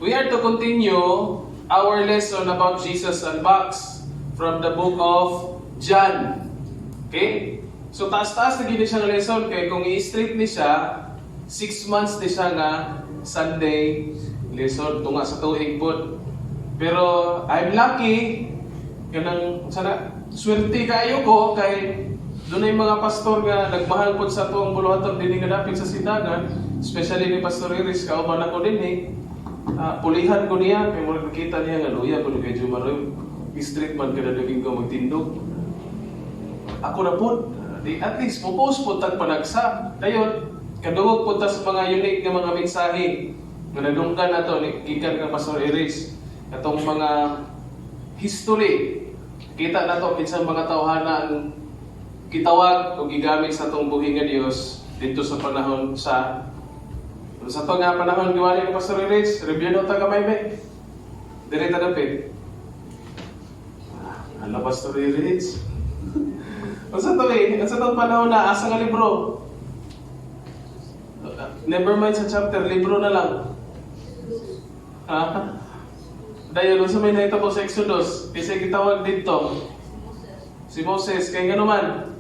We are to continue our lesson about Jesus Unboxed from the book of John. Okay? So taas-taas na gini siyang lesson kay kung i-straight ni siya, 6 months ni siya nga Sunday lesson tunga sa tuig po. Pero I'm lucky kanang sana swerte kayo ko kay doon ay mga pastor nga nagmahal po sa tuong buluhaton din nga dapit sa Sidagan, especially ni Pastor Iris kauban ako din pulihan ko niya kay mo nakita niya nga luya ko kay Jumaroy street man kada Domingo magtindog. Ako na po at least po-post po tag panagsa. Dayon kadungog po ta sa mga unique nga mga mensahe nga nadunggan nato ni gikan kang Pastor Iris. Katong mga history kita nato kinsa mga tawhana ang gitawag o gigamit sa atong buhi nga Dios dito sa panahon sa to nga panahon giwali ni Pastor Iris, review ta kamay be. Dire ta dapit. Ala Pastor Iris. Unsa to unsa tong panahon na asa nga libro? Never mind sa chapter, libro na lang. Ha? Dayon sa may nahitabo sa Exodus, kasi gitawag dito si Moses, kay nga naman.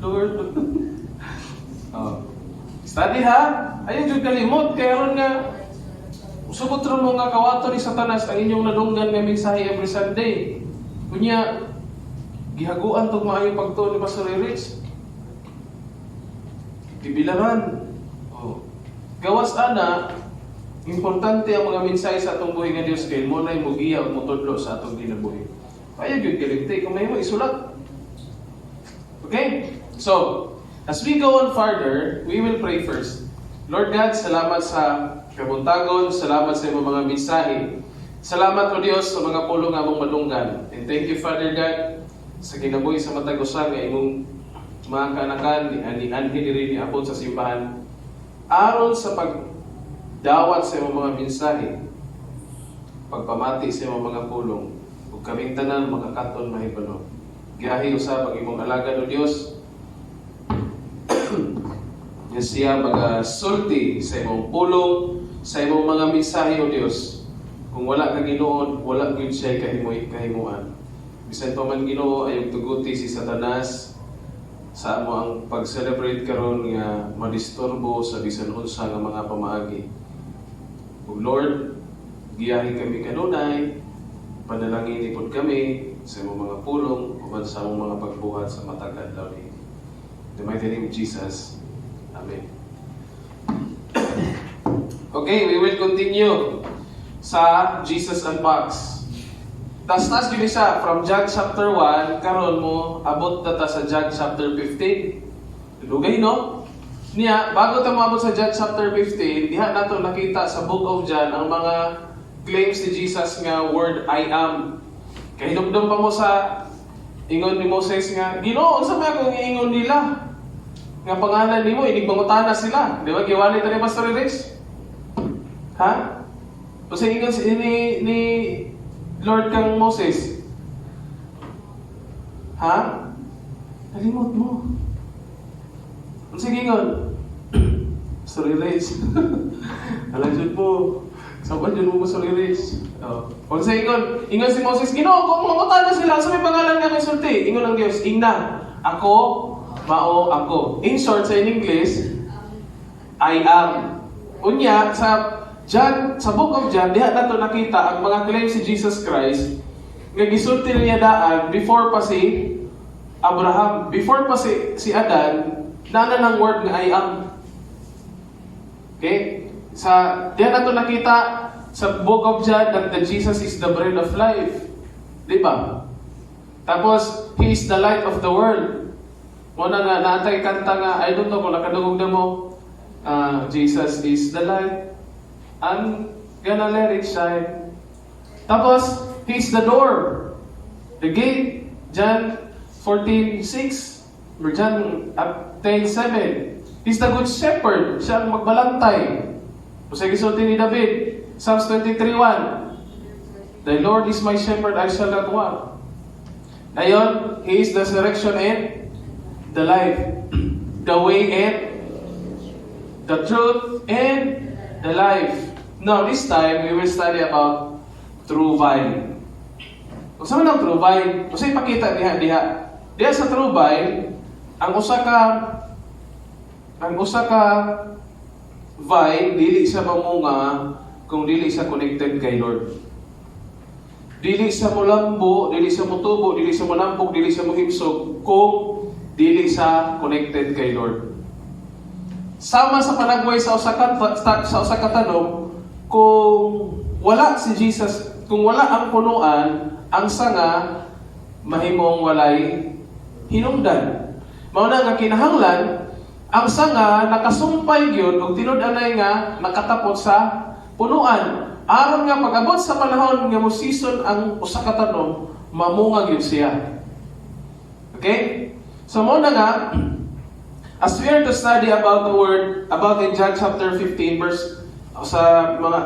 Lord. Study ha? Ayun jud kalimot kay aron nga usabot ra mo nga kawato ni Satanas ang inyong nadunggan nga mensahe every Sunday. Kunya gihaguan tong maayo pagtuon ni Pastor Iris. Gibilangan. Gawas ana, importante ang mga mensahe sa atong buhi nga Dios kay mo nay mugiya ug motudlo sa atong kinabuhi. Kaya gyud kalimti kung may mo isulat. Okay? So, as we go on further, we will pray first. Lord God, salamat sa kabuntagon, salamat sa imong mga mensahe. Salamat o Dios sa mga pulong nga among madunggan. And thank you, Father God, sa kinabuhi sa matag usa nga imong mga kaanakan ni anhi diri ni abot sa simbahan. Aron sa pagdawat sa imong mga mensahe, pagpamati sa imong mga pulong, ug kaming tanan makakaton mahibalo. Giahi usab ang imong alagad o Dios. Nga siya magasulti sa imong pulong, sa imong mga mensahe o Dios. Kung wala ka Ginoon, wala gyud siya kahimuan. Bisan pa man Ginoo ayog tuguti si Satanas sa amo ang pag-celebrate karon nga madisturbo sa bisan unsa nga mga pamaagi. Ug Lord, giyahi kami kanunay, panalangin ipod kami sa imong mga pulong uban sa among mga pagbuhat sa matag adlaw ni. In the mighty name of Jesus. Amen. Okay, we will continue sa Jesus Unboxed. Tas gini siya from John chapter 1 karon mo abot ta sa John chapter 15. Dugay no? Niya bago ta moabot sa John chapter 15, diha nato nakita sa book of John ang mga claims ni Jesus nga word I am. Kay hinumdum pa mo sa ingon ni Moses nga, Ginoo, unsa may akong ingon nila? Nga pangalan nimo inig mangutana sila. Di ba giwali ta ni Pastor Iris? Ha? O sa ingon ni Lord kang Moses. Ha? Nalimot mo. O sige ingon. Pastor Iris. Alam mo. Saban yun mo Pastor Iris. O sa ingon si Moses, Ginoo, kung mangutana sila, sa may pangalan nga kay sulti. Ingon ang Dios, Ingna, ako, mao ako. In short, sa English, I am. Unya, sa book of John, diha nato nakita ang mga claims si Jesus Christ nga gisulti niya daan before pa si Abraham, before pa si Adan, nana ng word nga I am. Okay? Diha nato nakita sa book of John that Jesus is the bread of life. Di ba? Tapos, He is the light of the world. Muna nga, naantay kanta nga, I don't know kung nakadugog na mo, Jesus is the light. I'm gonna let it shine. Tapos, He's the door. The gate. John 14:6. Or John 10:7. He's the good shepherd. Siya ang magbalantay. O sa gisulti ni David. Psalms 23:1. The Lord is my shepherd, I shall not want. Ayon, He is the resurrection and the life. The way and the truth, and the life. Now, this time, we will study about true vine. Kung saan ang true vine? Kung saan ipakita diha. Diha sa true vine, ang usa ka vine, dili siya mamunga kung dili siya connected kay Lord. Dili siya mulambo, dili siya mutubo, dili siya munampog, dili siya muhimsog kung dili siya connected kay Lord. Sama sa panagway sa usa ka tanong, kung wala si Jesus, kung wala ang punuan, ang sanga mahimong walay hinungdan. Mao na nga kinahanglan ang sanga nakasumpay gyud ug tinud-anay nga nakatapot sa punuan. Aron nga pag-abot sa panahon nga mo season ang usa ka tanom, mamunga gyud siya. Okay? So mo na nga, as we are to study about the word, about in John chapter 15 verse, sa mga,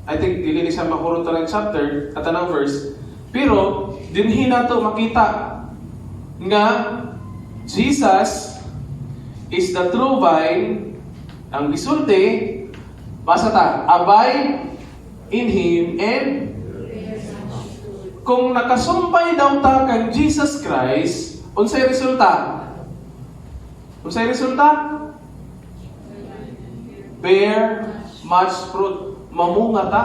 I think dili ni siya makurot ng chapter at anong verse, pero dinhi nato makita nga Jesus is the true vine. Ang gisulti, basa ta, abide in Him, and kung nakasumpay daw ta kang Jesus Christ, unsay resulta? Unsay resulta? Bear much fruit. Mamunga ta.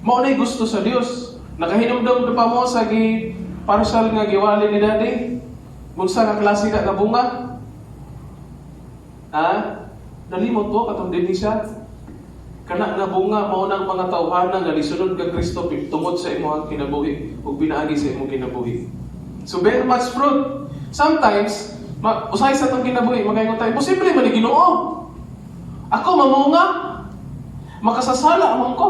Mao nay gusto sa Dios. Nakahinumdum pa mo sa partial nga giwali ni Daddy. Unsa nga klase na bunga? Ha? Nalimot ko katong dinhi siya. Kana nga bunga mao nang mga tawhana nga lisunod kang Kristo tungod sa imong kinabuhi ug pinaagi sa imong kinabuhi. So bear much fruit. Sometimes usay sa tong kinabuhi magaingon tayo, posible man ni Ginoo. Ako mamunga. Makasasala among ko.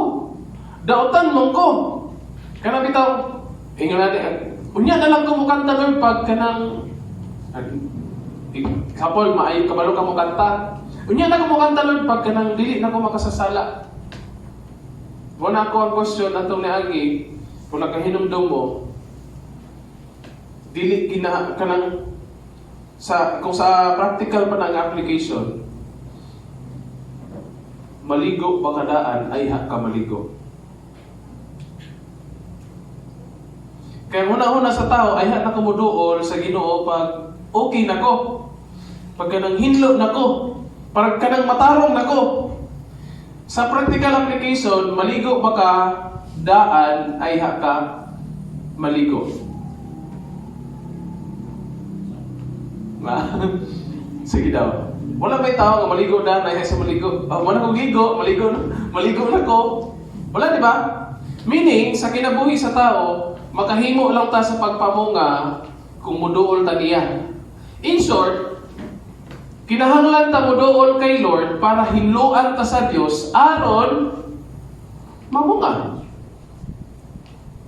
Daotan mong ko. Kana bitaw ingon natin, unya na lang ko mo kanta Lord pag kanang kapol maayo kabalo ka mo kanta. Unya na ko mo kanta Lord pag kanang dili na ko makasasala. Wala ko ang question atong niagi kung nakahinumdum mo. Dili kanang kung sa practical pa ng application, maligo ba kadaan ay ka maligo. Kaya una-una sa tao ay na kumuduol sa Ginoo pag okay na ko. Pag kanang hinlo na ko. Pag kanang matarong na ko. Sa practical application, maligo ba ka daan ay ka maligo. Sige daw. Wala may tao nga maligo daan ay sa maligo. Wala kong ligo, maligo na ko. Wala, di ba? Meaning, sa kinabuhi sa tao, makahimo lang ta sa pagpamunga kung muduol ta niya. In short, kinahanglan ta muduol kay Lord para hinluan ta sa Dios aron mamunga.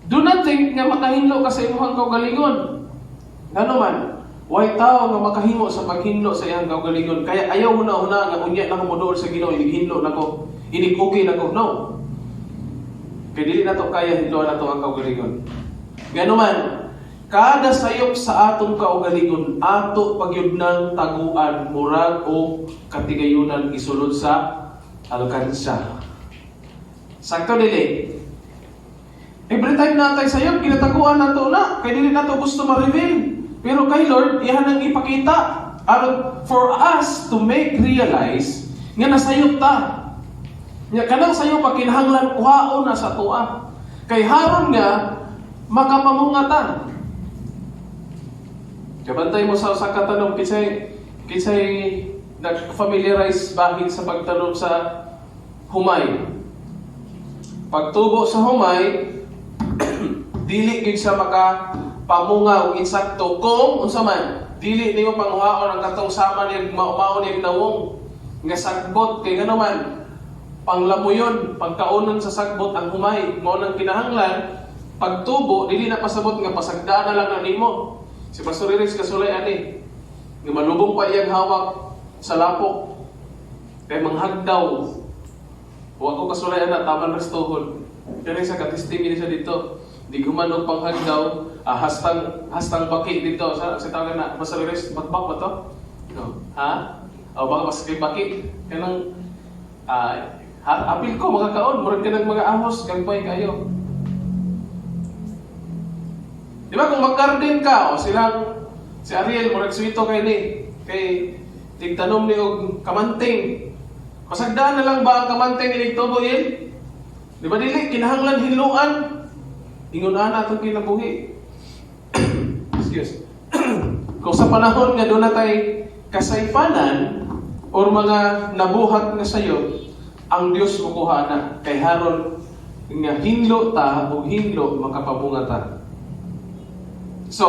Do not think nga makahinlo ka sa imong kaugalingon. Ngano man, way tao nga makahimo sa paghinlo sa iyang kaugalingon. Kaya ayaw una-una nga unya na ko muduol sa Ginoo, hinlo na ko, okay na ko. No. Kaya dili na to kaya hinluan na to ang kaugalingon. Ngano man, kada sayop sa atong kaugalingon, ato pagyud ng taguan, murag o katigayunan isulod sa alkansya. Sakto dili. Every time natay sayop, kinataguan nato na, kay dili nato gusto ma-reveal. Pero kay Lord, iyan ang ipakita for us to make realize nga nasayop ta. Nga kanang sayop pa kinahanglan kuhaon na sa tuwa. Kay haron nga makapamunga ta. Kabantay mo sa usa ka tanong kisay nag-familiarize bahin sa pagtanong sa humay. Pagtubo sa humay, dili gid siya makapamunga og insakto kung unsa man dili nimo panghuhaon ang katong sama ni mao ni nawong nga sagbot kay ngano man panglamuyon pagkaunon sa sagbot ang humay mao nang kinahanglan pagtubo dili na pasabot nga pasagdaan na lang na nimo. Si Pastor Iris kasulay ani nga malubong pa iyang hawak sa lapok kay manghagdaw. Wa ko kasulay ana taman restohon. Pero sa katestimony siya dito. Di gumanog panghagdaw, hastang baki dito sa tawag na Pastor Iris, bagbak ba to? No. Ha? O baka mas baki kanang apil ko makakaon murag kanang mga ahos gagmay kayo. Di ba kung mag-garden ka o silang si Ariel murag suwito kay ni kay tigtanom ni og kamanting. Pasagdaan na lang ba ang kamanting ni Tubo il? Di ba dili kinahanglan hinuan? Ingon ana atong kinabuhi. Excuse. Kung sa panahon nga doon na tayo kasaypanan o mga nabuhat na sayo, ang Diyos kukuha na. Kay haron nga hinlo ta o hinlo makapabunga ta. So,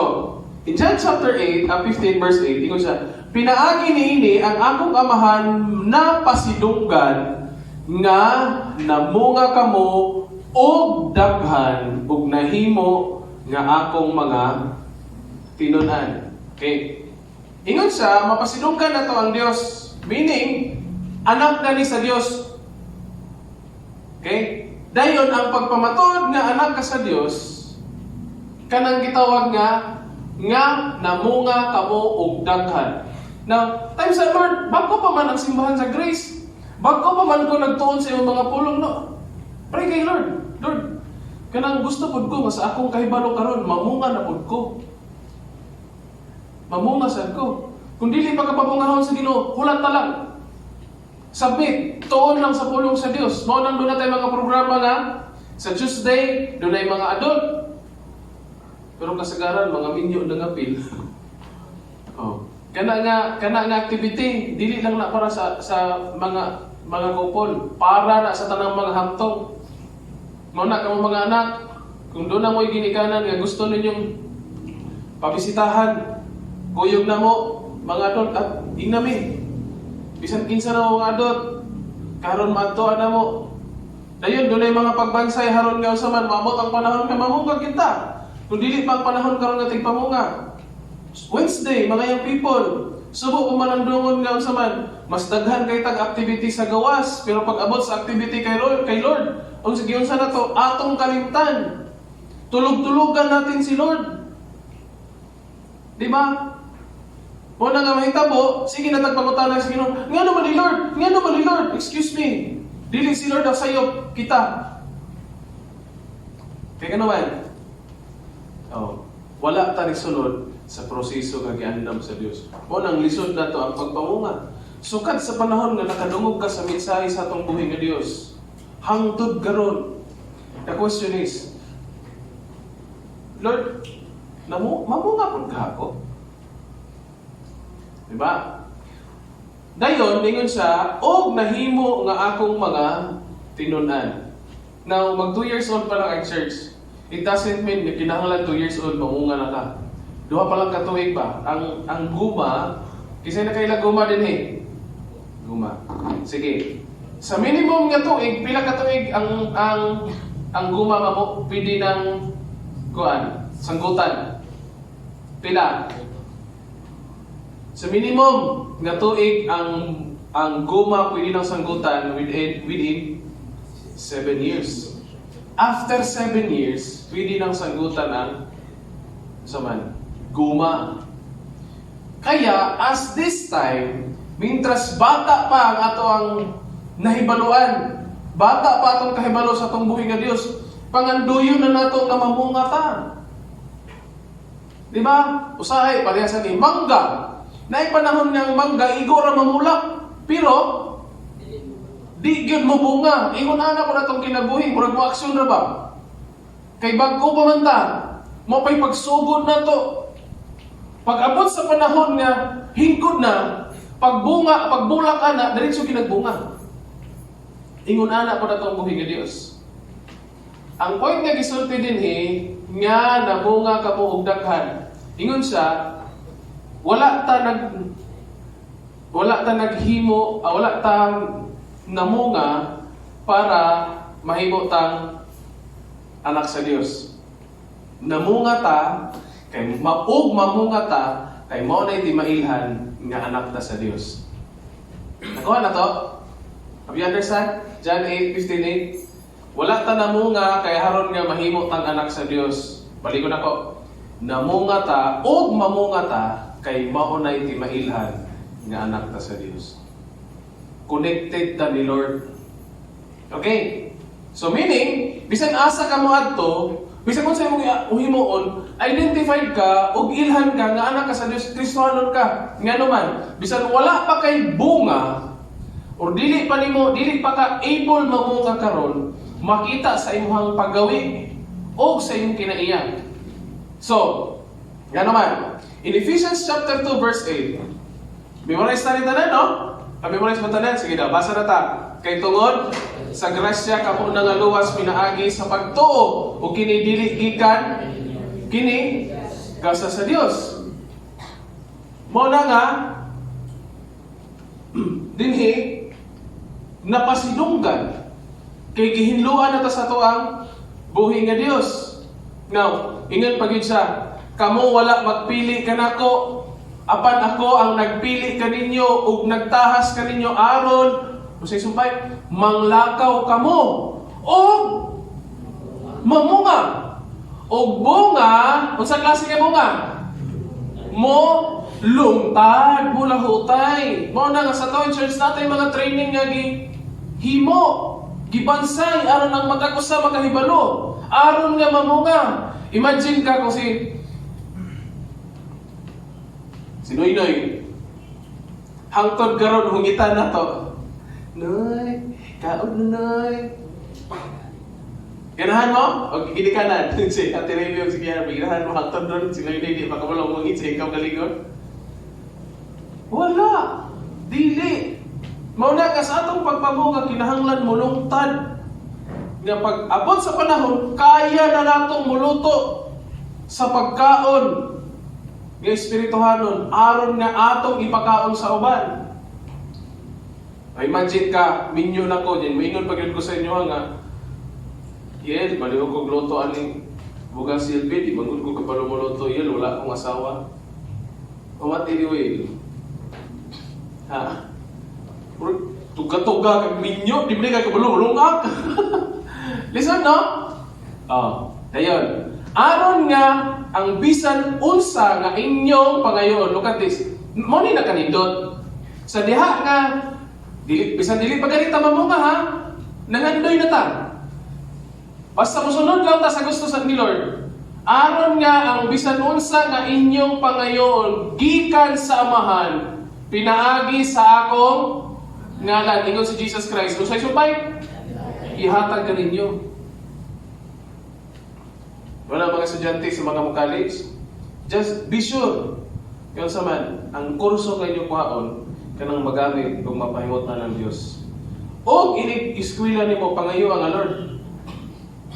in John chapter 8, 15 verse 8, ingon siya, pinaagi niini ang akong amahan na pasidunggan nga namunga kamo og daghan ug nahimo nga akong mga tinunan. Okay. Ingon siya, mapasidunggan na to ang Diyos. Meaning, anak na ni sa Diyos. Okay? Dayon, ang pagpamatod nga anak ka sa Diyos, kanang gitawag nga namunga kamo og daghan. Now, time sa Lord, bago pa man ang simbahan sa Grace, bago pa man ko nagtuon sa iyong mga pulong, no? Pray kay Lord. Lord, kanang gusto pod ko, mas akong kahibalo karon mamunga na pod ko. Mamunga sad ko. Kung dili pa kapabungahon sa Ginoo, hulat na lang. Submit, tuon lang sa pulong sa Dios. Mao nang doon na tayo mga programa nga sa Tuesday, doon ay mga adult. Pero kasagaran mga minyo na apil. Oh. Kana nga activity, dili lang na para sa mga couple, para na sa tanang mga hamtong. Mao na kamo mga anak, kung doon na mo'y ginikanan nga gusto ninyong pabisitahan, kuyog na mo, mga adult, at inami. Bisan kinsa na mga adult, karon maadtoan na mo. Dayon, doon ay mga pagbansay, haron nga usaman, mamot ang panahon nga mamunga kita. Kung dili pa ang panahon karon nga tigpamunga. Wednesday, mga young people, subo pumanandungon nga usaman, mas daghan kay tag activity sa gawas, pero pag abot sa activity kay Lord, ang sige unsa na to, atong kalimtan. Tulog-tulugan natin si Lord. Di ba? O na nga mahitabo, sige na tagpangutanan sa Ginoo. Nga naman ni Lord? Nga naman ni Lord? Excuse me. Dili si Lord ang sayop kita. Kaya naman, wala ta sulod sa proseso nga giandam sa Dios. O nang lisod na to ang pagpamunga. Sukad sa panahon nga nakadungog ka sa mensahe sa atong buhi nga Dios. Hangtod karon. The question is, Lord, mamunga pud ka ako? Diba? Dayon, ningon siya, og nahimo nga akong mga tinunan. Now, mag 2 years old pa lang ang church. It doesn't mean na kinahanglan 2 years old, mamunga na ka. Duha pa lang katuig ba? Ang guma, kisay na kaila guma din eh. Guma. Sige. Sa minimum nga tuig, pila ka tuig ang guma mo pwede ng sanggutan. Pila? Sa minimum nga tuig ang guma pwede ng sanggutan within 7 years. After 7 years, pwede ng sanggutan ang guma. Kaya as this time, mintras bata pa ang ato ang nahibaluan, bata pa atong kahibalo sa atong buhi nga Dios, panganduyon na nato nga mamunga ta. Di ba? Usahay parehas ni mangga. Naay panahon nga mangga igora mamulak, pero di gyud mo bunga. Ingon ana ko natong kinabuhi, murag mo aksyon ra ba? Kay bag-o pa man ta, mo pay pagsugod na to. Pag abot sa panahon nga hingkod na, pagbunga, pagbulak ana, diretso kinagbunga. Ingon ana ko natong buhi nga Dios. Ang point nga gisulti dinhi nga namunga kamo og daghan. Ingon siya, wala ta namunga para mahimo tang anak sa Dios. Namunga ta kay mamunga ta kay mao nay di mailhan nga anak ta sa Dios. Nakuha na to? Have you understand? John 8:58. Wala ta namunga kay haron nga mahimo tang anak sa Dios. Baligon ako. Namunga ta og mamunga ta kay mao nay ti mailhan nga anak ta sa Dios. Connected ta ni Lord. Okay? So meaning, bisan asa ka mo adto, bisan kung sa imong himuon, identified ka ug ilhan ka nga anak ka sa Dios, Kristohanon ka. Ngano man, bisan wala pa kay bunga or dili pa ka able mamunga karon, makita sa imong paggawi o sa imong kinaiya. So, ngano man, in Ephesians chapter 2 verse 8. Memorize na rin tanan, no? Memorize mo tanan, sige daw, basa na ta. Kay tungod sa grasya kamo na nga luwas pinaagi sa pagtuo o kini dili gikan kini gasa sa Dios. Mao na nga dinhi napasidunggan kay gihinluan nata sa tuang buhi nga Dios. Now, ingon pagid siya, kamo wala magpili kanako, apan ako ang nagpili kaninyo ug nagtahas kaninyo aron usay sumpay manglakaw kamo og mamunga og bunga. Unsa klase nga bunga? Mo lungtad, mula hutay. Mao na nga sa town church natin mga training nga himo gibansay aron ang magkakusa makahibalo, aron nga mamunga. Imagine ka kung si Noy hangtod karon hungitan na to. Noy, kaon na Noy. Ganahan mo? O ginikanan? Si Ate Remy o si Kiara, ganahan mo hangtod doon. Si Noy di makabalong mungit sa ikaw galingon. Wala. Dili. Mauna ka sa atong pagpamunga, kinahanglan mo lungtad. Nga pag abot sa panahon, kaya na natong muluto sa pagkaon nga espirituhanon, aron nga atong ipakaon sa uban. Imagine ka, minyo na ko din, maingon pag-yun ko sa inyo nga, yes, baliw ko gluto aning bugang silbi, di magod ko kapalo mo luto, yun, wala akong asawa. O what anyway? Ha? Tuga-tuga kag minyo, di ba ka kabalo, lungak? Listen, no? Dayon. Aron nga ang bisan unsa nga inyong pangayoon. Look at this. Mo ni nakanindot. Sa diha nga bisan dili pa ganita mamunga ha. Nangandoy na ta. Basta mosunod lang ta sa gusto sa ni Lord. Aron nga ang bisan unsa nga inyong pangayoon gikan sa Amahan, pinaagi sa akong ngalan. Ingon si Jesus Christ. Usay sumpay, ihatag ka ninyo. Wala mga estudyante sa mga college, just be sure. Yun sa man, ang kurso kayo kuhaon, kanang magamit kung mapahimot na ng Diyos. O inig-eskwila ni mo pangayo ang Lord.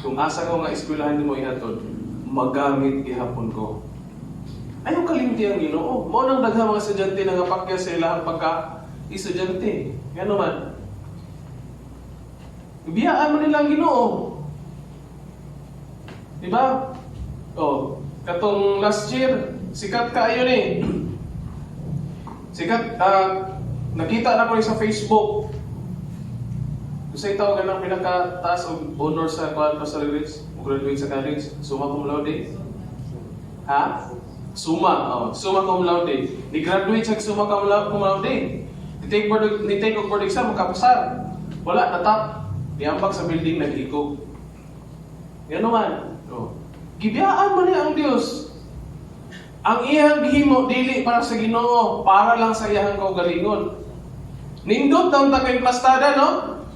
Kung asa ko nga eskwelahan ni mo ihatod, magamit ihapon ko. Ayaw kalimti ang Ginoo. Mao nang daghang mga estudyante na napakya sa ilang pagka-estudyante. Yan naman. Biyaan mo nilang Ginoo. Diba? Katong last year, sikat kaayo ni. Sikat, nakita na ko sa Facebook. Kasi ito, ganang pinakataas o honor sa college, graduate sa college, summa cum laude. Ha? Summa cum laude. Ni-graduate sa summa cum laude. Ni-take og board exam, makapasar. Wala, natap. Niambak sa building, nag-ikog. Yan naman. Gibiyaan mo niya ang Diyos. Ang iyang gihimo dili para sa Ginoo, para lang sa iyang kaugalingon. Nindot daw ta kay plastada, no?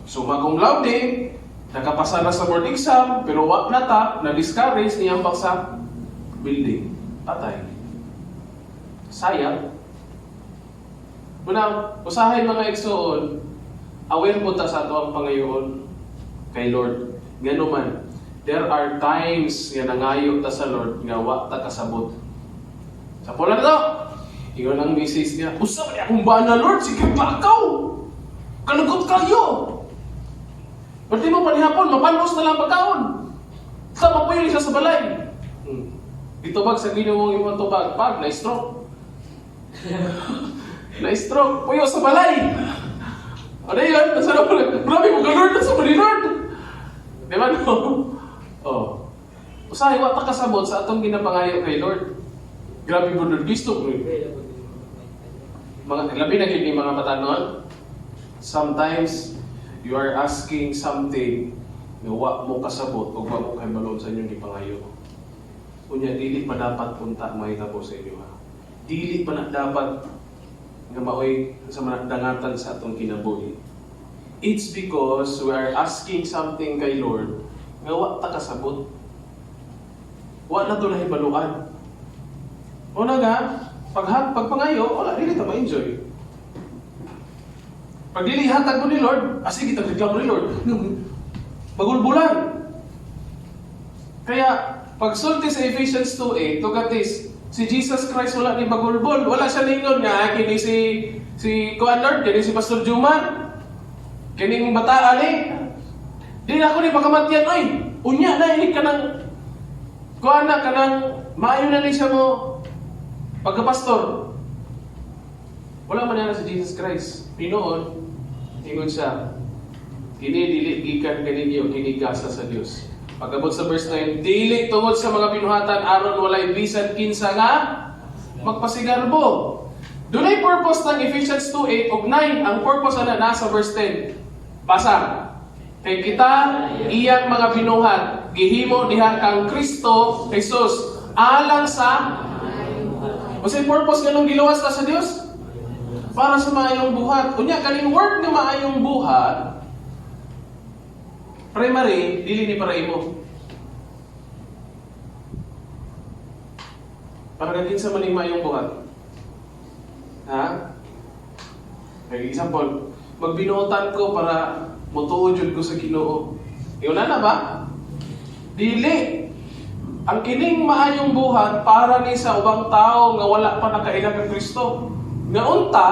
Summa cum laude, nakapasa na sa board exam, pero wa na ta, na-discourage niyang baksa building. Patay. Sayang. Muna, usahay mga igsoon, aware po ta sa ato ang pangayoon kay Lord. Ngano man, there are times nga nangayo ta sa Lord nga wa ta kasabot. Sa pula na to, ingon ang message niya, usa man akong bana Lord, sige bakaw. Kalugot kayo. Pwede mo panihapon, mapanos na lang pagkaon. Sama po yun siya sa balay. Itubag sa Ginoo imong tubag, pag na-stroke. Na-stroke, puyo sa balay. Ano yun? Grabe mo ka Lord, nasa mo ni Lord. Di ba no? Usahay, wa ta kasabot sa atong ginapangayo kay Lord. Grabe mo Lord, gusto ko. mga labi na gid ni mga batanon. Sometimes you are asking something nga wa mo kasabot o wa mo kay balon sa inyong gipangayo. Unya dili pa dapat punta mahitabo sa inyo ha. Dili pa na dapat nga maoy sa managdangatan sa atong kinabuhi. It's because we are asking something kay Lord nga wa ta kasabot. Wa na to nahibaluan. Una nga, pagpangayo, wala, dili ta ma-enjoy. Pag dili hatag mo ni Lord, sige, tagreklamo ni Lord. Bagulbulan. Kaya, pag sulti sa Ephesians 2:8, tugatis, si Jesus Christ wala ni bagulbol. Wala siya ningon nga, kini si Kuan Lord, kini si Pastor Juman, kining bataan di na ako ni pagkamatyan, ay, unya na, ini ka ng, kuan na, ka ng, maayo na ni siya mo, pagkapastor. Wala man na si Jesus Christ. Pinoon, ingon siya, kini dili gikan kaninyo, kini gasa sa Dios. Pagabot sa verse 9, dili tungod sa mga pinuhatan aron walay bisan kinsa nga magpasigarbo. Dunay purpose ng Ephesians 2:8 ug 9. Ang purpose ana nasa verse 10. Basa. Kay kita iyang mga binuhat gihimo diha kang Kristo Jesus alang sa Unsay purpose nganong giluwas ta sa Dios? Para sa maayong buhat. Unya kaning word nga maayong buhat, primary dili ni para imo. Para kinsa man ning maayong buhat. Ha? For example, magbinuotan ko para motuo jud ko sa Ginoo. Iyon na ba? Dili. Ang kining maayong buhat para ni sa ubang tao nga wala pa nakailang kang Kristo. Nga unta,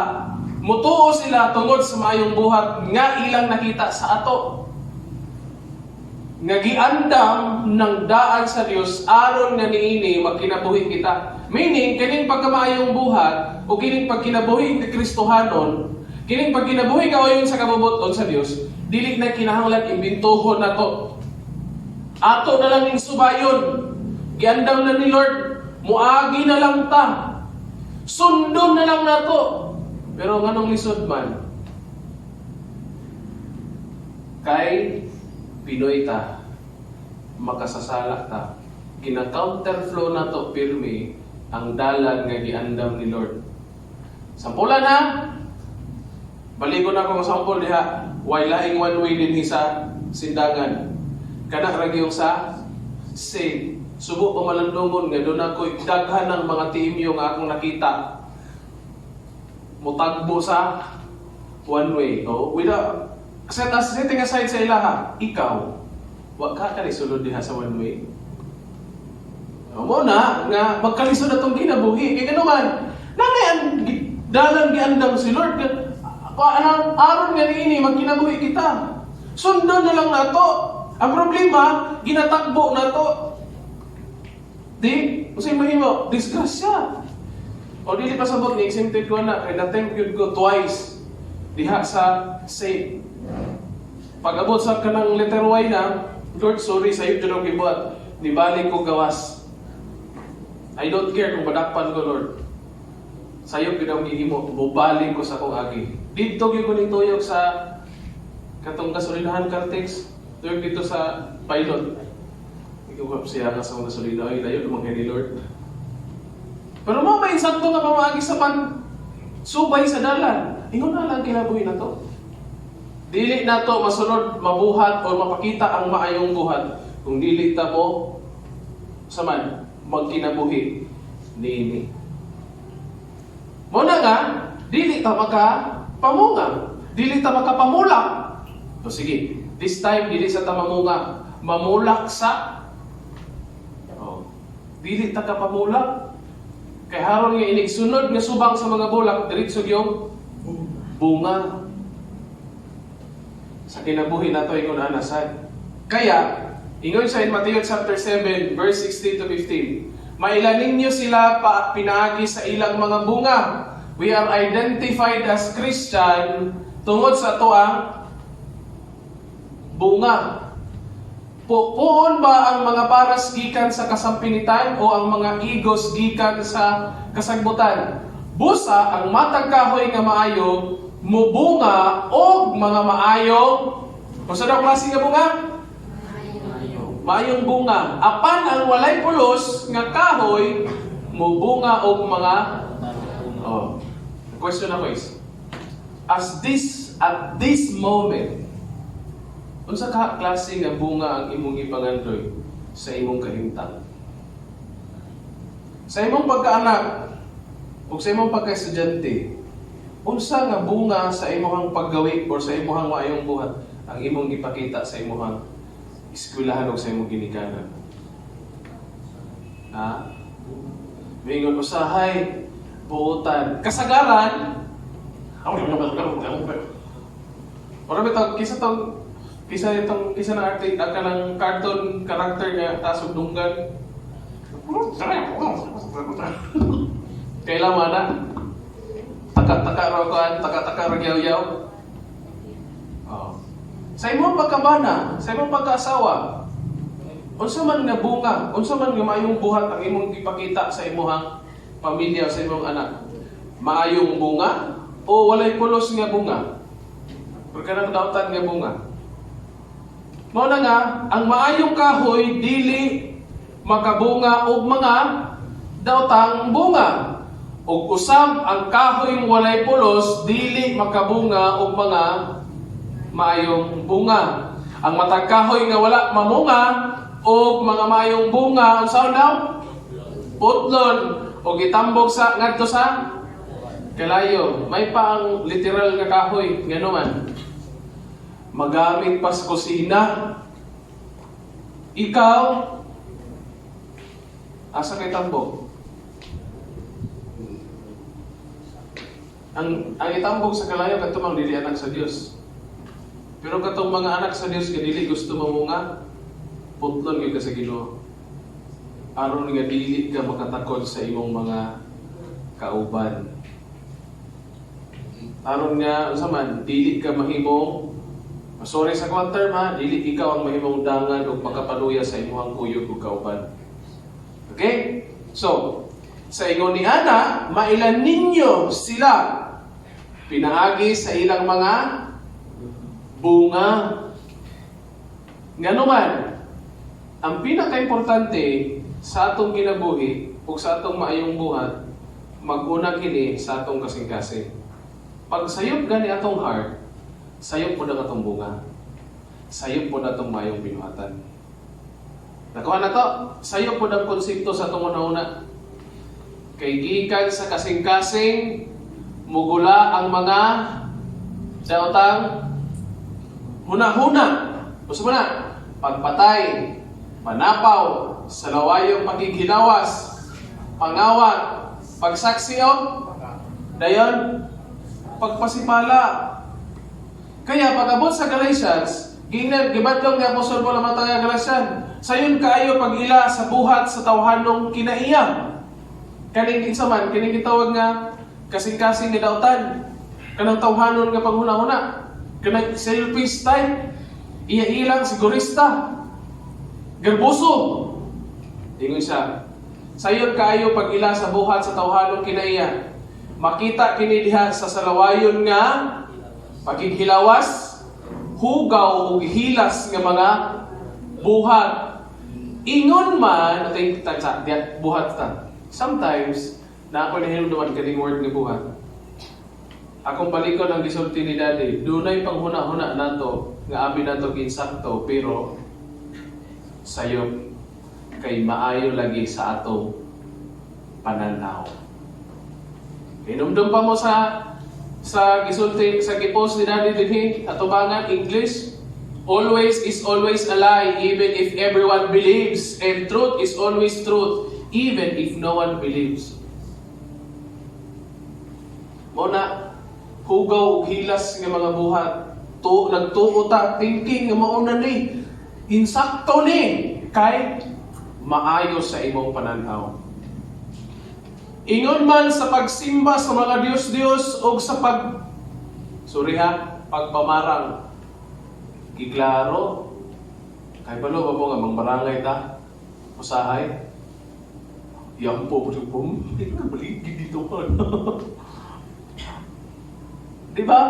mutuo sila tungod sa maayong buhat nga ilang nakita sa ato. Nga giandam ng daan sa Dios aron nga niini magkinabuhi kita. Meaning, kining pagkamaayong buhat o kining pagkinabuhi ni Kristohanon, kining pagkinabuhi kawayon sa kabubuton sa Dios, dili na kinahanglan imbintuhon na to. Ato na lang ning subayon. Giandam na ni Lord, muagi na lang ta. Sundon na lang na to. Pero nganong lisod man? Kay Pinoy ta, makasasala ta. Gina-counterflow na to pirmi ang dalan nga giandam ni Lord. Sampulan ha? Baligon ako ng sampol diha. Way laing one way din sa sindangan. Kana ra gyud sa save. Subo pa malandungon nga doon ako daghan ng mga timyo nga akong nakita. Mutagbo sa one way. Oh, without setting aside sa ilaha, ikaw, wag ka kalisulod diha sa one way. Mo na nga magkalisod atong kinabuhi. Kaya naman, nanay ang dalan giandam si Lord. Aron nga niini magkinabuhi kita. Sundan na lang nato. Ang problema, ginatakbo na to. Di, usay mahimo, disgrasya. O dili pa sabot ni exempted ko na, kay na-thank you ko twice diha sa safe. Pag-abot sa kanang letter Y na, Lord, sorry, sa'yo dyan ang gibuhat. Nibalik ko gawas. I don't care kung badakpan ko, Lord. Sa'yo ginawang gihimo, bubalik ko sa kong agi. Dito gyud ko ning tuyok sa katong gasolinahan Caltex, tuyok dito sa pilot. Ikaw siya ka sa mga gasolina, ay layo lumangkin ni Lord. Pero mo may sakto nga pamagi sa subay sa dalan. Ingon na lang kinabuhi na to. Dili na to masunod, mabuhat o mapakita ang maayong buhat kung dili ta mo saman magkinabuhi niini. Muna nga, dili ta makapamunga, dili ta makapamulak. So sige, this time dili sa ta mamunga, mamulak sa dili ta kapamulak. Kay haron nga inigsunod nga subang sa mga bulak, diretso gyud bunga. Sa kinabuhi nato ingon ana sad. Kaya ingon sa Matthew chapter 7 verse 16 to 15. Mailan ninyo sila pinaagi sa ilang mga bunga. We are identified as Christian tungod sa tuang bunga. Puon ba ang mga paras gikan sa kasampinitan o ang mga igos gikan sa kasagbutan? Busa ang matag kahoy nga maayo mubunga og mga maayong unsa daw klase nga bunga? Maayong bunga. Apan ang walay pulos nga kahoy mubunga og mga question ako is at this moment unsa ka klase nga bunga ang imong ipangandoy sa imong kahimtang? Sa imong pagkaanak ug sa imong pagka-estudyante, unsa nga bunga sa imong paggawi or sa imong maayong buhat ang imong ipakita sa imong eskwelahan o sa imong ginikanan? Ha? Mingon usahay, buutan, kasagaran. Ora bitaw kisa ng arte ang kanang cartoon character nga tasog dunggan. Kailan mana? Taka-taka ra yaw-yaw. Sa imong pagkabana, sa imong pagkaasawa, unsa man nga bunga, unsa man nga maayong buhat ang imong ipakita sa imong pamilya, sa imong anak? Maayong bunga o walay pulos nga bunga? Pagkanang dautan nga bunga. Mao na nga, ang maayong kahoy dili makabunga og mga daotang bunga. Ug usab ang kahoy walay pulos dili makabunga og mga maayong bunga. Ang matag kahoy nga wala mamunga og mga maayong bunga unsa daw? Putlon o gitambog sa ngadto sa kalayo. May pa ang literal nga kahoy ngano man magamit pa sa kusina. Ikaw asa kay tambog? Ang itambog sa kalayo katong dili anak sa Dios. Pero katong mga anak sa Dios nga dili gusto mamunga, putlon gyud ka sa Ginoo. Aron nga dili ka makatakod sa imong mga kauban. Aron nga unsa man dili ka mahimong sorry sa kwang term ha, dili ikaw ang mahimong dangan o makapaluya sa imong kuyog ug kauban. Okay? So, sa ingon ni Ana, mailan ninyo sila pinaagi sa ilang mga bunga. Ngano man, ang pinaka-importante sa atong kinabuhi o sa atong maayong buhat, mag-una kini sa atong kasing-kasing. Pag sayop gani atong heart, sayop po na atong bunga. Sayop po na atong maayong binuhatan. Nakuha na to, sayop po na konsepto sa atong una-una. Kay gikan sa kasing-kasing, mugula ang mga daotang huna-huna. Gusto mo na? Pagpatay, panapaw, salawayong pagkikinawas, pangawat, pagsaksi o dayon, pagpasipala. Kaya pag-abot sa Galatians, gibadlong ni Apostol Paul ang mga Galatian, sayon kaayo pag-ila sa buhat sa tawhanong kinaiya. Kaning insaman, kining gitawag nga kasing-kasing ni dautan, kanang tawhanon nga panghuna-huna, kanang selfish type, iya-ilang sigurista, garboso. Ingon siya, sayon kaayo pag-ila sa buhat sa tawhanong kinaiya. Makita kini diha sa salawayon nga paghihilawas, hugaw ug hilas nga mga buhat. Ingon man atay buhat ta. Sometimes na ako nahinumduman kaning word nga buhat. Akong balikon ang gisulti ni Daddy, dunay panghuna-huna nato nga abi nato ginsakto pero sayop kay maayo lagi sa atong pananaw. Hinumdum pa mo sa gisulti sa gipost ni Daddy dinhi atubangan English. Always is always a lie even if everyone believes, and truth is always truth even if no one believes. Muna hugaw ug hilas nga mga buhat. Nagtuo ta thinking nga mao na ni insakto ni kay maayo sa imong pananaw. Ingon man sa pagsimba sa mga Dios-Dios o sa pagpamarang. Giklaro. Kay palo ba po nga mangbarangay ta? Usahay. Yang po, hindi ka maligid dito ka. Diba?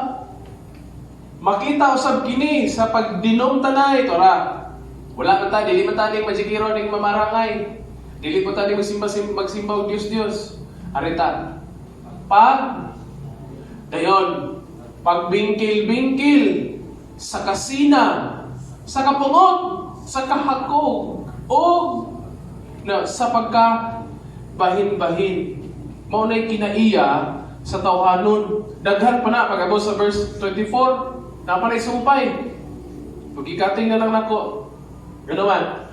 Makita usab kini sa pagdinom tanay, tora. Wala man ta, dili man ta ning majikiro ning mamarangay. Dili po ta ning magsimba og Dios. Arita. Pagbingkil-bingkil sa kasina, sa kapungot, sa kahakog, o na sa pagka-bahin-bahin. Maunay kinaiya sa tawhanon. Daghan pa na, pag-abot sa verse 24, napanay sumpay. Pag-ikating na lang nako. Gano man,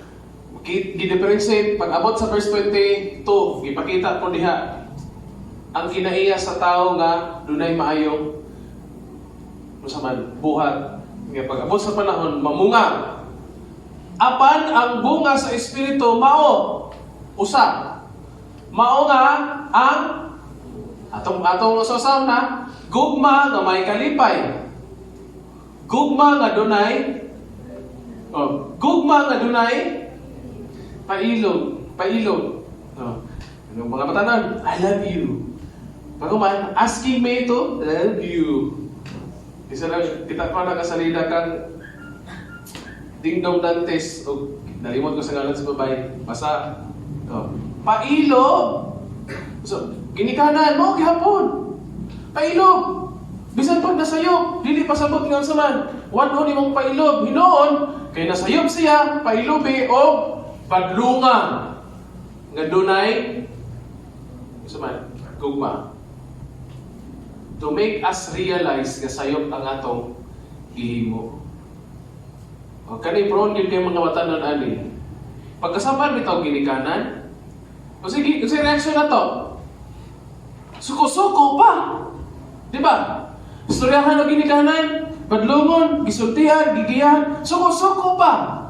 gi-differentiate, pag-abot sa verse 22, gipakita ko diha, ang kinaiya sa tao nga, dunay maayong masaman, buhat. Nga pag-abot sa panahon, mamunga. Apan ang bunga sa Espiritu, usa. Mao nga ang atong usasaw na gugma nga may kalipay. Gugma nga dunay pailog. Ang mga batanan, I love you. Pagkuman, asking me to love you. Isa lang, kita pa nakasalida kang Ding-dong Dantes, o nalimot ko sa ngalan sa babae, basa, pailog. So, ginikanan mo, gihapon. Pailog. Bisan pag nasayop, dili pasabot nga sa man. Wano ni mong pailog, hinoon, kay nasayop siya, pailobi, o padlungan. Nga dunay, sa man, gugma. To make us realize nga sayop ang atong gihimo. O kani prone gyud kay mga batanon ani. Pagkasapan bitaw ginikanan. O sige, kasi reaction na to. Suko-suko pa. Di ba? Istoryahan ng ginikanan, badlungon, gisultihan, gigiyan, suko-suko pa.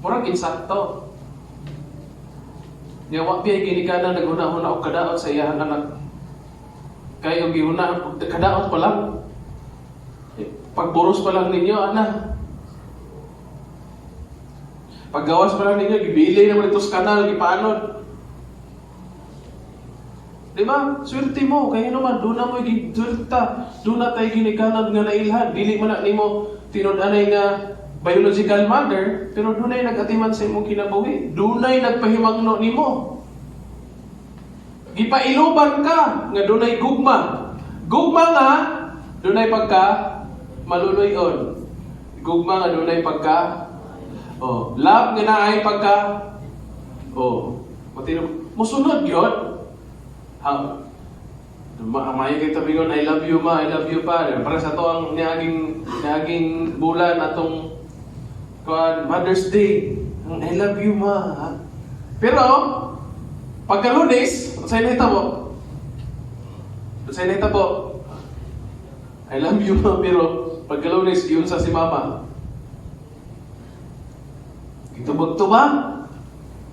Murag insakto. Niya wa piyay ginikanan naghuna-huna og kadaot sa iyang anak. Kaya yung gihuna, kadaot pa lang. Pagburos pa lang ninyo, anak. Paggawas pa lang ninyo, gibili naman ito sa kanal, gipaanod. Diba? Swerte mo. Kaya naman, doon na mo gidulta. Doon na tayo ginikanan nga nailhan. Dili man na nimo tinud-anay nga biological mother, pero doon ay nag-atiman sa imong kinabuhi. Doon ay nagpahimangno nimo. Gipailuban ka nga dunay gugma. Gugma nga dunay pagka maluluyon. Gugma nga dunay pagka love nga naay pagka musunod gyud. May kay tabingon, I love you ma, I love you pa. Para sa to ang niaging bulan atong Mother's Day. I love you ma. Pero pagka-Lunes, sa'yo nahitabo. I love you ma, pero pagka-Lunes, yun sa si mama. Itubog to ba?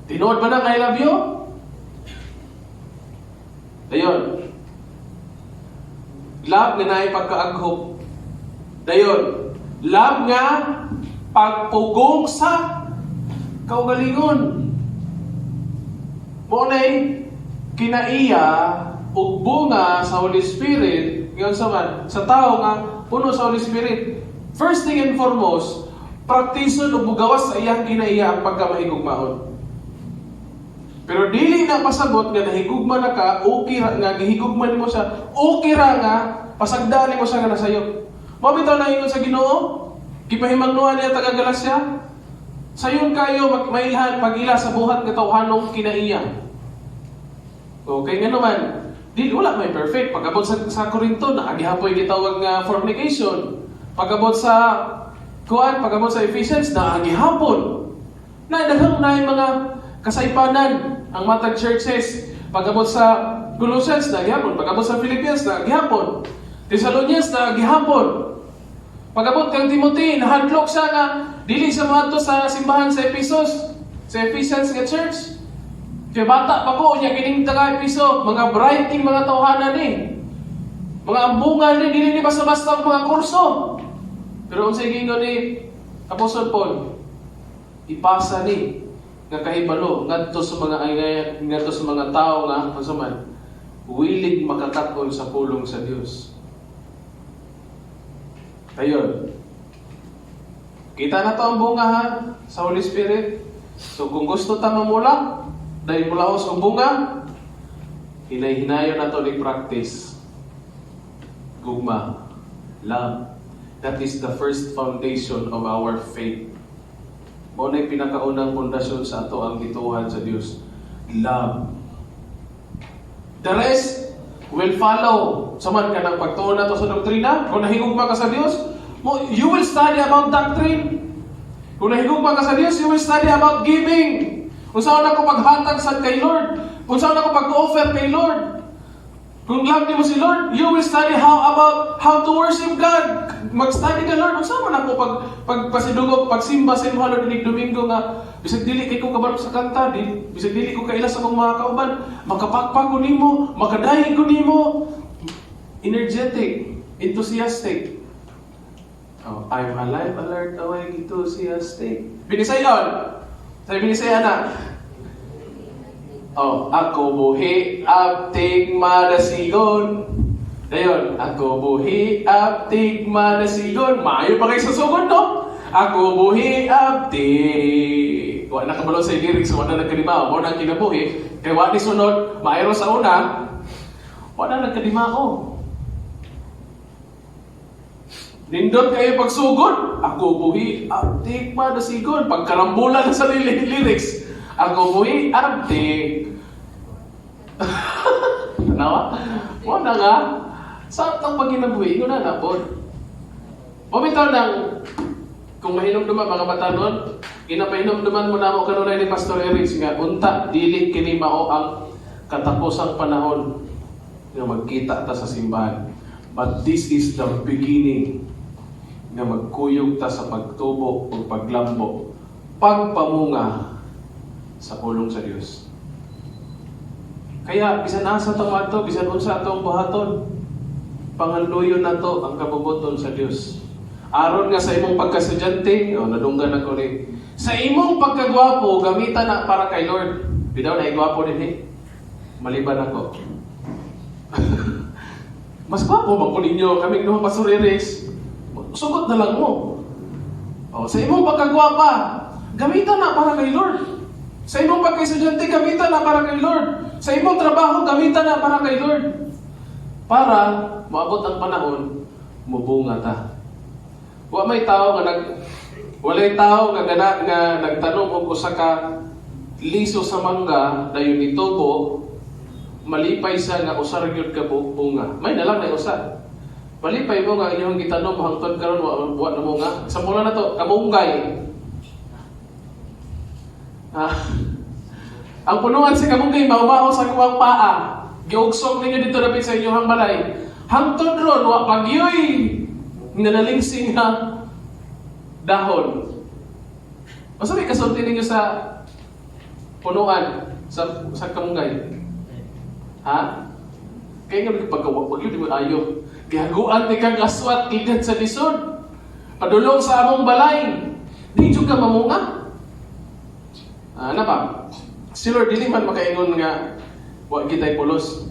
Tinood ba ng I love you? Dayon. Love nga naay pagkaaghop. Dayon. Love nga pagpugong sa kaugalingon. Monay kinaiya ug bunga sa Holy Spirit ngayon sa tao nga puno sa Holy Spirit. First thing and foremost, praktison ug mugawas sa iyang kinaiya ang pagkamahigugmaon. Pero dili na pasabot nga nahigugma na ka, okay ra nga gihigugma nimo siya, okay ra nga pasagdaan nimo siya nga nasayop. Mabitaw na ingon sa Ginoo, gipahimangnuan niya taga Galacia. Sayon kayo mailhan pag-ila sa buhat nga tawhanong kinaiya. Okay nga naman, di wala may perfect. Pag-abot sa Corinto, nakagihapoy gitawag nga fornication. Pag-abot sa pag-abot sa Ephesians, nakagihapon. Daghang na yung mga kasaypanan ang matag churches. Pag-abot sa Colossians, nakagihapon. Pag-abot sa Philippians, nakagihapon. Thessalonians, nakagihapon. Pag-abot kang Timothy, nahadlok siya nga dili sa mga to sa simbahan sa Ephesus, sa Ephesians nga church. Kaya bata pa ko, niya kining taga Episo, mga brighting mga tawhanan ni. Mga ambungan ni, dili ni basta-basta mga kurso. Pero kung sa gingon ni Apostle Paul, ipasa ni, nga kahibalo ngadto sa mga ngadto sa mga tao nga unsa man willing makakat-on sa pulong sa Dios. Ayun. Kita na to ang bunga ha, sa Holy Spirit. So kung gusto ta mamula, dahil mula sa bunga, hinay-hinayon na to ni practice. Gugma, love. That is the first foundation of our faith. Mo na pinakaunang pundasyon sa ato ang gituhan sa Dios. Love. The rest will follow. Saman ka ng pagtuon na to sa doktrina, kung nahigugma ka sa Dios, you will study about doctrine. Kung nahigugma ka sa Dios, you will study about giving. Kung saan ako paghatag sa kay Lord, kung saan ako pag-offer kay Lord. Kung love mo si Lord, you will study how to worship God. Mag-study ka, Lord. Kung saan ako pagpasidugog, pagsimba sa inyo, Lord, dinig Domingo nga, bisag dili kay ko kabalo sa kanta, bisag dili ko kailas sa mga kauban, makapakpak ko nimo, makadahin ko nimo. Energetic, enthusiastic. Oh, I'm alive, alert, awake, enthusiastic. Binisayon. Sabi binisaya na. Oh, ako buhi, aptig, madasigon. Dayon, ako buhi, aptig, madasigon. Maayo pa kayo sa sugod, no? Ako buhi, aptig. Wala na kabalo sa lyrics, wala na nagkadimao. Wala na kinabuhi. Kaya wala ni sunod, maayo sa una, wala na nagkadimao. Nindot kayo pagsugod. Ako buhi, aptig, madasigon. Pagkarambulan sa lyrics. Ako buhi, aptig. Nawa? Wala nga. Saan itong pagkinabuhi? Ino na napod. Pumitaw ng kung mahinumduman mga batanon, ginapahinumduman mo na mo kanunay ni Pastor Eric nga, unta, dili kini mao ang katapusang panahon nga magkita ta sa simbahan. But this is the beginning nga magkuyog ta sa pagtubo o paglambo, pagpamunga sa pulong sa Dios. Kaya, bisan asa itong ato, bisan unsa atong buhaton, pangaluyon na to ang kabubuton sa Dios. Aron nga sa imong pagkastudyante, nadunggan ako rin. Sa imong pagkagwapo, gamitan na para kay Lord. Bidaw na igwapo din maliban ako. Mas gwapo ba po ninyo, kaming mga pasuriris? Sugot na lang mo. Sa imong pagkagwapa, gamitan na para kay Lord. Sa imong pagkastudyante, gamitan na para kay Lord. Sa imong trabaho, gamitan na para kay Lord. Para maabot ang panahon, mubunga ta. Walay tao nga nagtanong og usa ka liso sa mangga dayon itubo, malipay siya nga usa ra gyud ka bunga. May nalang na usa. Malipay mo nga inyong gitanong hangtod karon wa na mo nga. Sa mula na to, kamunggay. Ang punuan sa kamunggay, maumaho sa kuwang paa. Giugsok ninyo dito dapit sa inyong balay. Hangtod ron, wa pagyoy. Nanalingsing na dahon. Masabi kasulti ninyo sa punuan, sa kamunggay. Ha? Kaya nga pagkawag yun, di mo ayo. Gihaguan ni kang aswat, kigat sa lisod. Padulong sa among balay. Di ka mamunga. Ano ba? Si Lord, dili man makaingon nga wa kitay pulos.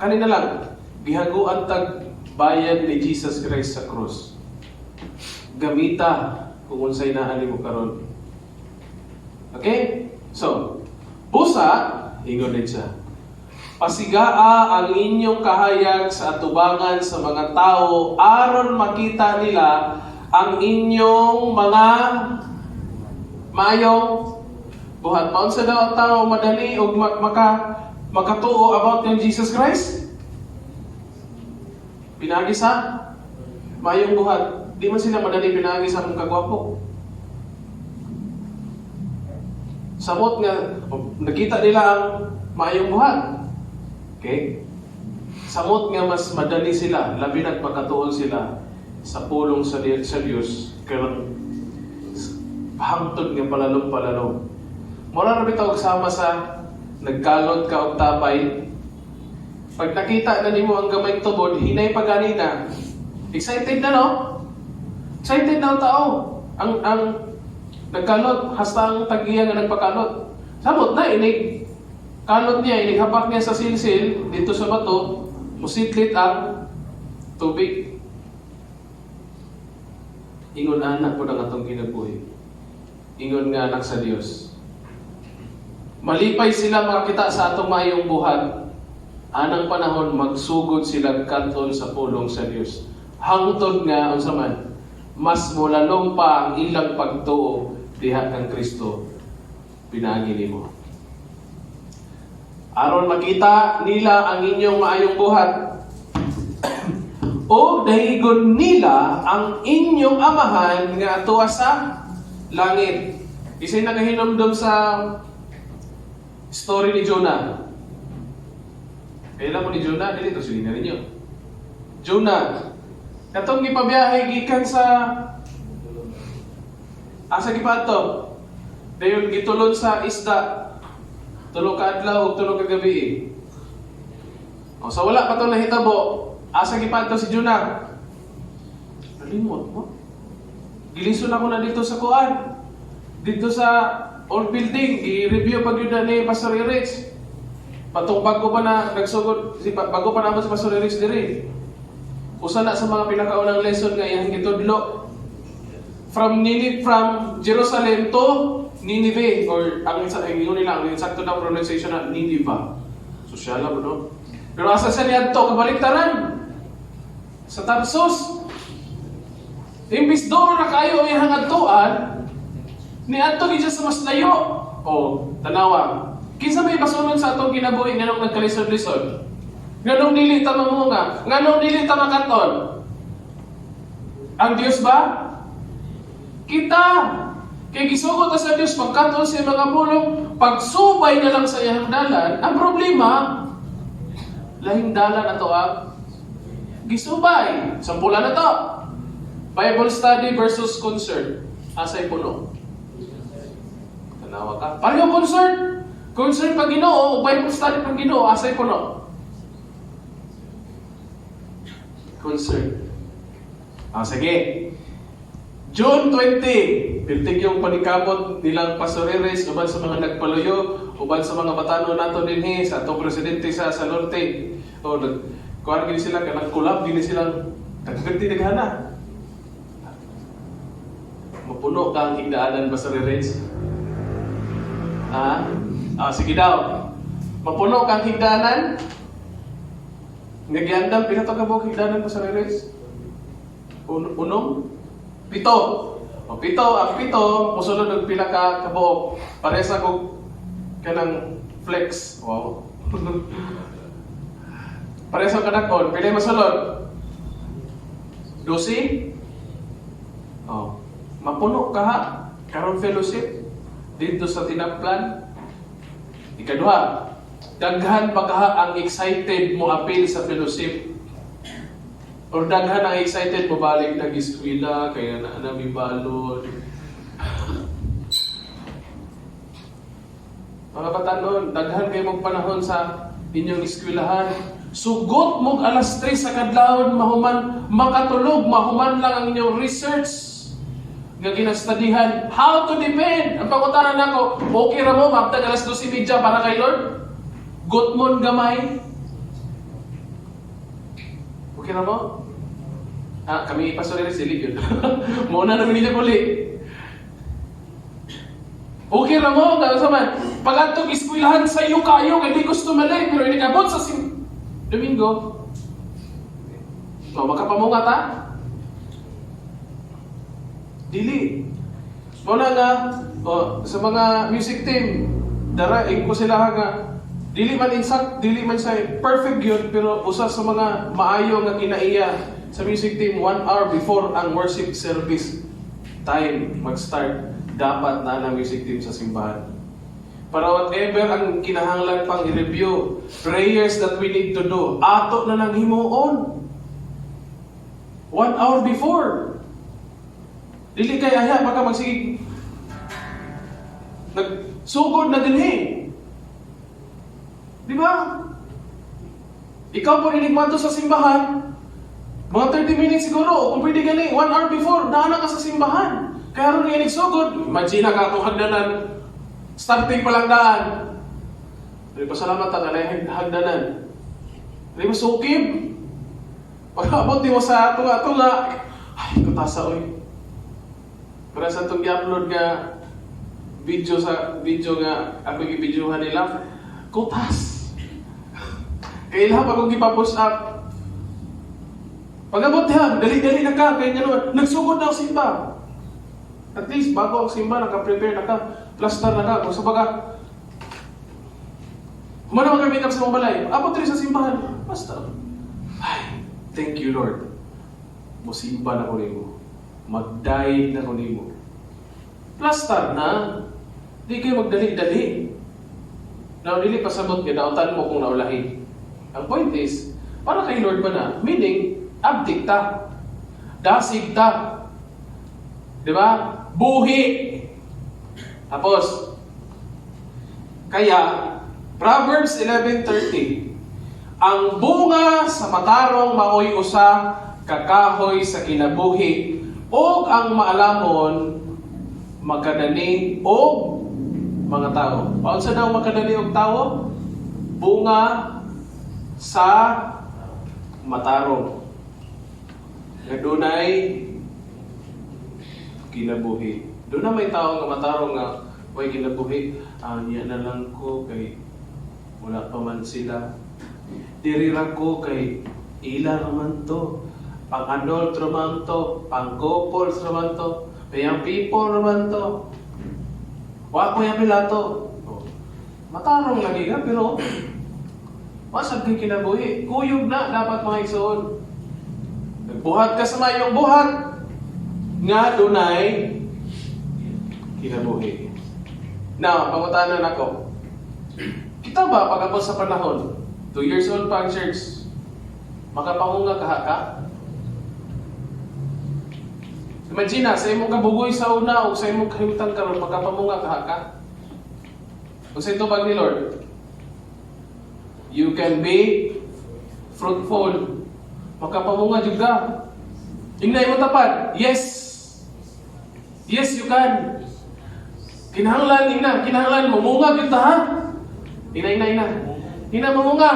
Kanina lang, gihaguan tag bayad ni Jesus Christ sa krus. Gamita kung unsay naani mo karon. Okay? So, busa, ingon din siya. Pasigaa ang inyong kahayag sa atubangan sa mga tao aron makita nila ang inyong mga maayong buhat. Maun sa daw ang tao madali o makatuo about yung Jesus Christ? Pinagi sa maayong buhat. Di man sila madali pinagi sa mong kagwapo. Samot nga, nakita nila ang maayong buhat. Okay? Samot nga mas madali sila, labi na't makatuon sila sa pulong sa Diyos. Karon hangtod nga palalong. Mura na bitaw sama sa nagkalot ka og tapay. Pag nakita na nimo ang gamay tubod, hinay pa ganina. Excited na, no? Excited na ang tao. Ang Nagkalot, hasta ang tagiya nga nagpakalot. Samot na, kalot niya, hapak niya sa silsil, dito sa bato, musitlit ang tubig. Ingon anak ko na atong kinabuhi. Ingon nga anak sa Dios. Malipay sila makakita sa atong mayong buhat. Anang panahon magsugod sila kadtong sa pulong sa Dios. Hangtod nga unsa man, mas mulalong pa ang ilang pagtuo diha kang Kristo pinaagi nimo. Aron makita nila ang inyong maayong buhat o dahigon nila ang inyong amahan nga atuwa sa langit. Isa'y nakahinomdom sa story ni Jonah. Kailan mo ni Jonah? Dili ito silina ninyo. Jonah, katong gipabiyahe gikan sa asa gipadto? Dayon gitulon sa isda. Tulo ka adlaw ug tulo ka gabi. O sa wala pa to nahitabo, asa gipadto si Jonah? Nalimot mo. Gilisod ako na dito sa kuan. Dito sa old building, i-review pag yun na ni Pastor Erich. Patong bago pa na nagsugod, bago pa naman si Pastor Erich diri. Usa na sa mga pinakaunang lesson nga iyang gitudlo. From Jerusalem to Nineveh, or ang yun nila, ang insakto na pronunciation na Nineveh. Sosyala mo, no? Pero asa siya niya ito, kabaliktaran. Sa Tarsus. Imbis doon na kayo ay hangatuan, ni ato ni sa mas layo. O, tanawa. Kinsa may pasunod sa atong kinabuhi nga nung nagkalisod-lisod? Nga nung dili ta mamunga? Nga nung dili ta makaton? Ang Diyos ba? Kita! Kaya gisugot na sa Diyos, pagkaton sa mga pulong, pagsubay na lang sa iyang dalan, ang problema, lahing dalan na to gisubay. Sampula na to. Bible study versus concert. Asay puno. Tanawa ka. Pareho concert. Concert pag Ginoo, o Bible study pag Ginoo, asay puno. Concert. Sige. June 20. Piltig yung panikamot nilang Pastor Erich, uban sa mga nagpaluyo, uban sa mga batano nato dinhi sa atong presidente sa Norte. O kuan gini sila kanang collab gini sila nagganti naghana. Mapuno ka ang higdaanan Pastor Erich. Sige daw. Mapuno ka ang higdaanan. Nagyandam pila to ka buok higdaanan Pastor Erich? Unong? Pito. O pito, ang pito, musunod ng pila ka kabuok. Paresa ko kanang flex. Wow. Paresa ka nakon. Pila masulod? 12? O. Mapuno ka ha. Karong fellowship. Dito sa tinaplan. Ikaduha. Daghan pa ka ang excited mo appeal sa fellowship. Or daghan ang excited mo balik nag-eskwela, kaya na nabibalod. Mga batanon, daghan kayo magpanahon sa inyong eskwelahan. Sugot mong alas 3 sa kadlawon, mahuman, makatulog, mahuman lang ang inyong research nga ginastadihan. How to depend? Ang pangutanan nako, okay ra mo, mabtag alas 12:30 para kay Lord? Gutmon gamay? Okay ra mo? Kami Pastor Erich silip yun. Muna namin niya kuli. Okay ra mo, saman. Pag-atog eskwelahan sa iyo kayo, hindi gusto mali, pero hindi kabot sa Domingo. Makapamunga ta? Dili. Muna nga, sa mga music team, daraing ko sila nga, dili man sa perfect yun, pero usa sa mga maayo nga kinaiya sa music team 1 hour before ang worship service time mag-start, dapat na ang music team sa simbahan. Para whatever ang kinahanglan pang i-review, prayers that we need to do, ato na nang himuon. 1 hour before. Dili kay aya, baka magsige. Nagsugod na din Di ba? Ikaw po iligmato sa simbahan, mga 30 minutes siguro, kung pwede gani, 1 hour before, naana ka sa simbahan. Kaya rin inig sugod. Imagine ka itong hagdanan. Starting pa lang daan. Dali pa salamat ang alay hagdanan. Dali mo sukib. Pag-abot di mo sa ato nga. Ay, katasa oy. Para sa itong i-upload nga video nga ako i-videohan nila. Kutas. Kailangan pa kong ipa-push up. Pag-abot yan, dali-dali na ka. Kaya gano'n, nagsugod na ang simba. At least, bago ang simba, naka-prepare na ka. Plaster na ka. Kung sa baga, humanaw ka make-up sa mga balay. Abot rin sa simbahan. Basta. Ay, thank you, Lord. Musimba na ko nimo. Mag-dive na ko nimo. Plaster na. Di kayo magdali-dali. Naulili pasabot ka, nautan mo kung naulahin. Ang point is, para kay Lord ba na? Meaning, abdik ta. Dasig ta. Diba? Buhi. Tapos, kaya, Proverbs 11:30, ang bunga sa matarong maoy usa, kakahoy sa kinabuhi, o ang maalamon, magkadani o mga tao. Paano sa daw magkadani og tao? Bunga sa matarong. Nadunay kinabuhi. Doon na may tao nga matarong nga way kinabuhi. Niya na lang ko kay wala pa man sila. Dirira ko kay ila naman to. Pang-adult naman to. Pang-couples naman to. Payang people naman to. Wa ko yung pilato. Matarong lagi ka, pero masag kay kinabuhi. Kuyog na, dapat mga igsoon. Nagbuhat ka sa mayong buhat. Nga dunay kinabuhi. Now, pangutanan ako. Kita ba, pag-abot sa panahon, 2 years old pa ang church, makapangunga ka? Imagine sa imong kabugoy sa una o sa imong kahimtang karon makapamunga ka. Kung sa ito pag ni Lord, you can be fruitful. Makapamunga juga. Ingnay mo tapat. Yes. Yes, you can. Kinahanglan mamunga kita ha. Ina mamunga.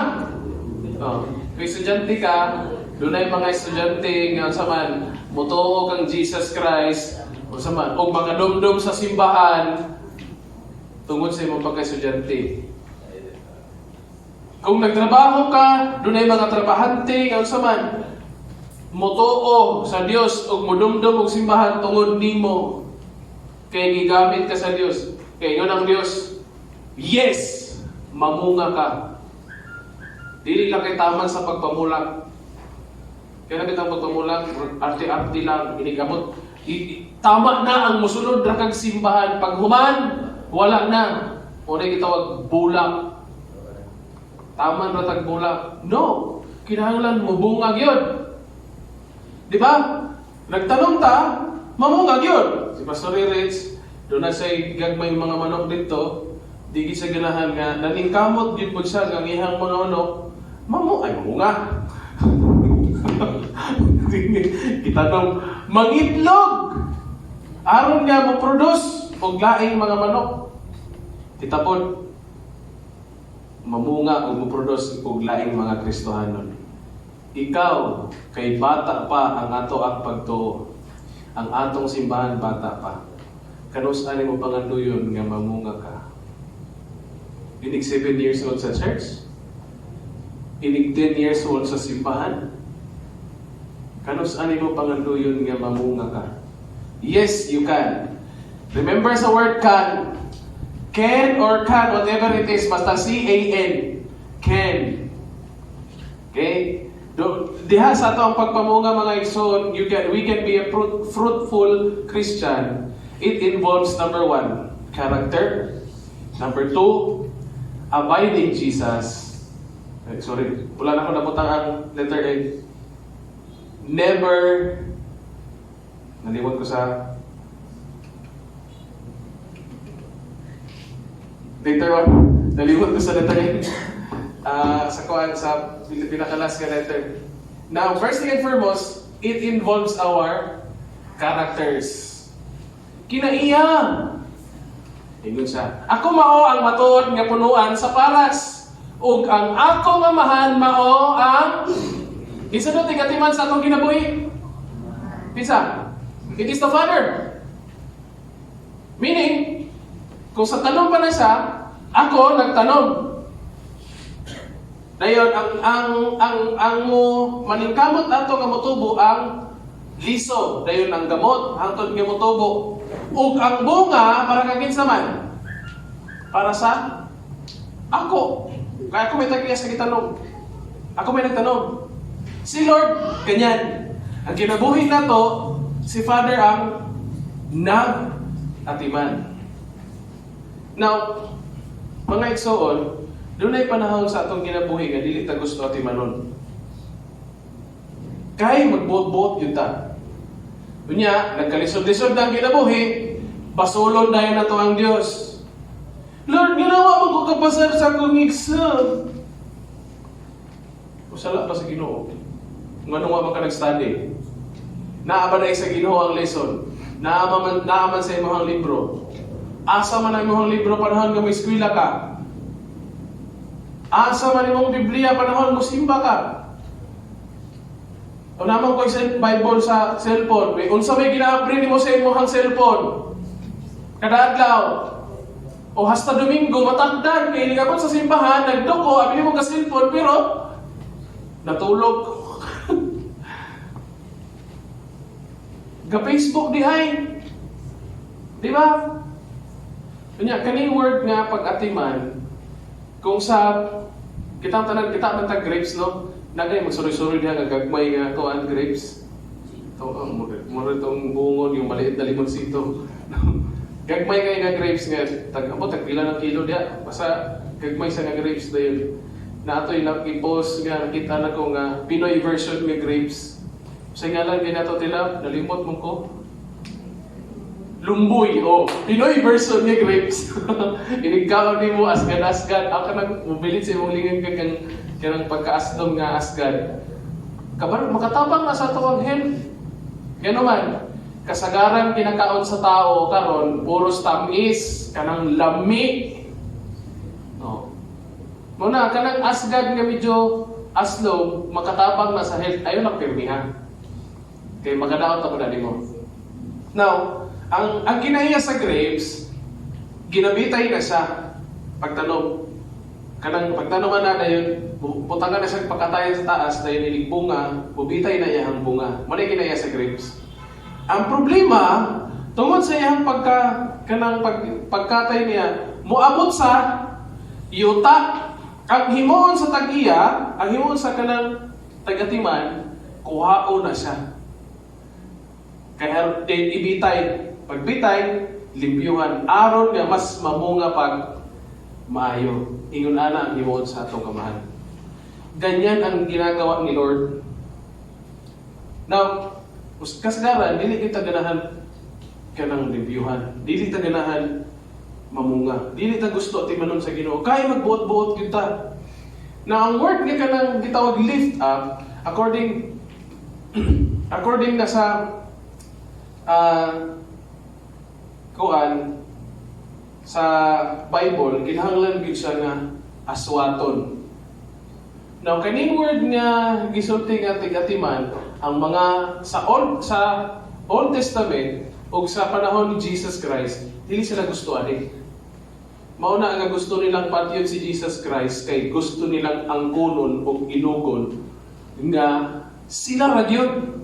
Oh, kung estudyante ka, doon ay mga estudyante nga saman mutuo kang Jesus Christ o saman og mga dumdum sa simbahan tungod sa imong pagka-estudyante. Kung nagtrabaho ka, doon ay mga trabahante nga saman mutuo sa Dios og mudumdum og simbahan tungod nimo kay gigamit ka sa Dios. Kay yun ang Dios. Yes, mamunga ka. Dili lang kay taman sa pagpamulang. Kaya kitang pagpamulang, arte-arte lang, inigamot. Tama na ang musunod na kang simbahan. Pag human, wala na. Unay kitawag bulak. Tama na tagbulak. No. Kinahanglan mo bungag yun. Di ba? Nagtanong ta, mamungag yun. Si Pastor Rich, doon na siya gagmay mga manok dito, di sa ganahan nga, naningkamot yun po siya, ang ihang mga manok, mamunga. Kita nung mangitlog. Aron nga mo produce og laing mga manok. Kita po mamunga og mo produce og laing mga Kristohanon. Ikaw kay bata pa ang ato ang pagtuo. Ang atong simbahan bata pa. Kanus ani mo panganduyon nga mamunga ka. Inig 7 years old sa church. Inig 10 years old sa simbahan. Kanus ani mo panganduyon nga mamunga ka. Yes, you can. Remember sa word can. Can or can, whatever it is, basta C-A-N. Can. Okay? Diha sa ato ang pagpamunga mga igsoon, we can be a fruitful Christian. It involves number 1, character. Number 2, abiding Jesus. Sorry, wala na ako naputang ang letter A. Never, naliwag ko sa letter 1. Naliwag ko sa letter A. Sa pinakalas nga letter. Now, first thing and foremost, it involves our characters. kinaiya. Ingon siya, ako mao ang matuod nga punuan sa paras, ug ang akong amahan mao ang isa do tigatiman sa atong kinabuhi. Pisa, it is the Father. Meaning, kung sa tanong pa na siya, ako nagtanong. Dayon ang mo maningkamot ato nga motubo ang liso, dayon ang gamot hangtod nga motubo. Ug ang bunga para kaginsa man? Para sa ako. Kaya ako may tagiya sa gitanong. Ako may nagtanong. Si Lord, ganyan. Ang kinabuhi na to, si Father ang nag-atiman. Now, mga igsoon, doon ay panahon sa atong kinabuhi nga dili ta gusto atimanon. Kay magbuot-buot yun ta. Unya, nagkalisod-lisod na ang kinabuhi, pasulon dayon na to ang Diyos. Lord, ginawa mo ko kapasar sa akong exam. Usala pa sa Ginoo. Nga nung ka nag-study. Naaba na sa Ginoo ang lesson. Naaman sa imong libro. Asa man ang imong libro panahon nga may eskwela ka. Asa man imong Biblia panahon mo simba ka. O naman ko yung Bible sa cellphone. Unsa may gina-upgrade mo sa imong cellphone. Kada adlaw. O hasta Domingo, matagdan. Kaya nilingapon sa simbahan, nagdoko, abili mo ka cellphone, pero natulog. Ga-Facebook dihay. Di ba? Kanya, kaning word nga pag-atiman, kung sa kita man grapes, no? Nagay magsuri-suri diha nga gagmay nga tuan grapes. Ito ang mura itong bungon, yung maliit na limoncito. Gagmay kayo nga grapes nga, tagpila ng kilo diya. Basta gagmay sa nga grapes na yun. Na ito yung i-post nga, nakita na ko nga Pinoy version nga grapes. Sa nga lang, di na ito tila, nalimot mo ko. Lumboy, Pinoy version nga grapes. Inigkaon ni mo, asgad-asgad. Ako nang mubilit sa imong lingan ka kanang pagkaasdom nga asgad. Kabar, makatabang na sa ito ang health. Yan naman, kasagaran kinakaon sa tao karon puros tamis, kanang lami. Muna, kanang asgad nga medyo aslog, makatabang na sa health, ayaw lang pirmihan. Kaya magadaot ako na mo. Now, ang kinaiya sa grapes, ginabitay na siya pagtanom. Kanang pagtanaman na yun, putangan na siya pagkatayan sa taas, dahil iligbunga, bubitay na iyang bunga. Manay kinaiya sa grapes. Ang problema, tungod sa iyang pagkatay niya, muabot sa yuta. Ang himoon sa tag-iya, ang himoon sa kanang tagatiman, kuhao na siya. Kaya ibitay. Pagbitay, limpyuhan. Aron nga mas mamunga pag maayo. Ingon ana ang himoon sa atong kamahan. Ganyan ang ginagawa ni Lord. Now, kasagaran, dili kita ganahan kanang limpyuhan. Dili ta ganahan mamunga. Dili ta gusto timanon sa Ginoo. Kaya magbuot-buot kita. Na ang word nga kanang gitawag lift up, according na sa sa Bible, kinahanglan gyud siya nga aswaton. Now kaning word nga gisulti nga tig-atiman, ang mga sa Old Testament ug sa panahon ni Jesus Christ, dili sila gusto ani. Mauna nga gusto nilang patyon si Jesus Christ kay gusto nilang angkunon o inugon nga sila ra gyud.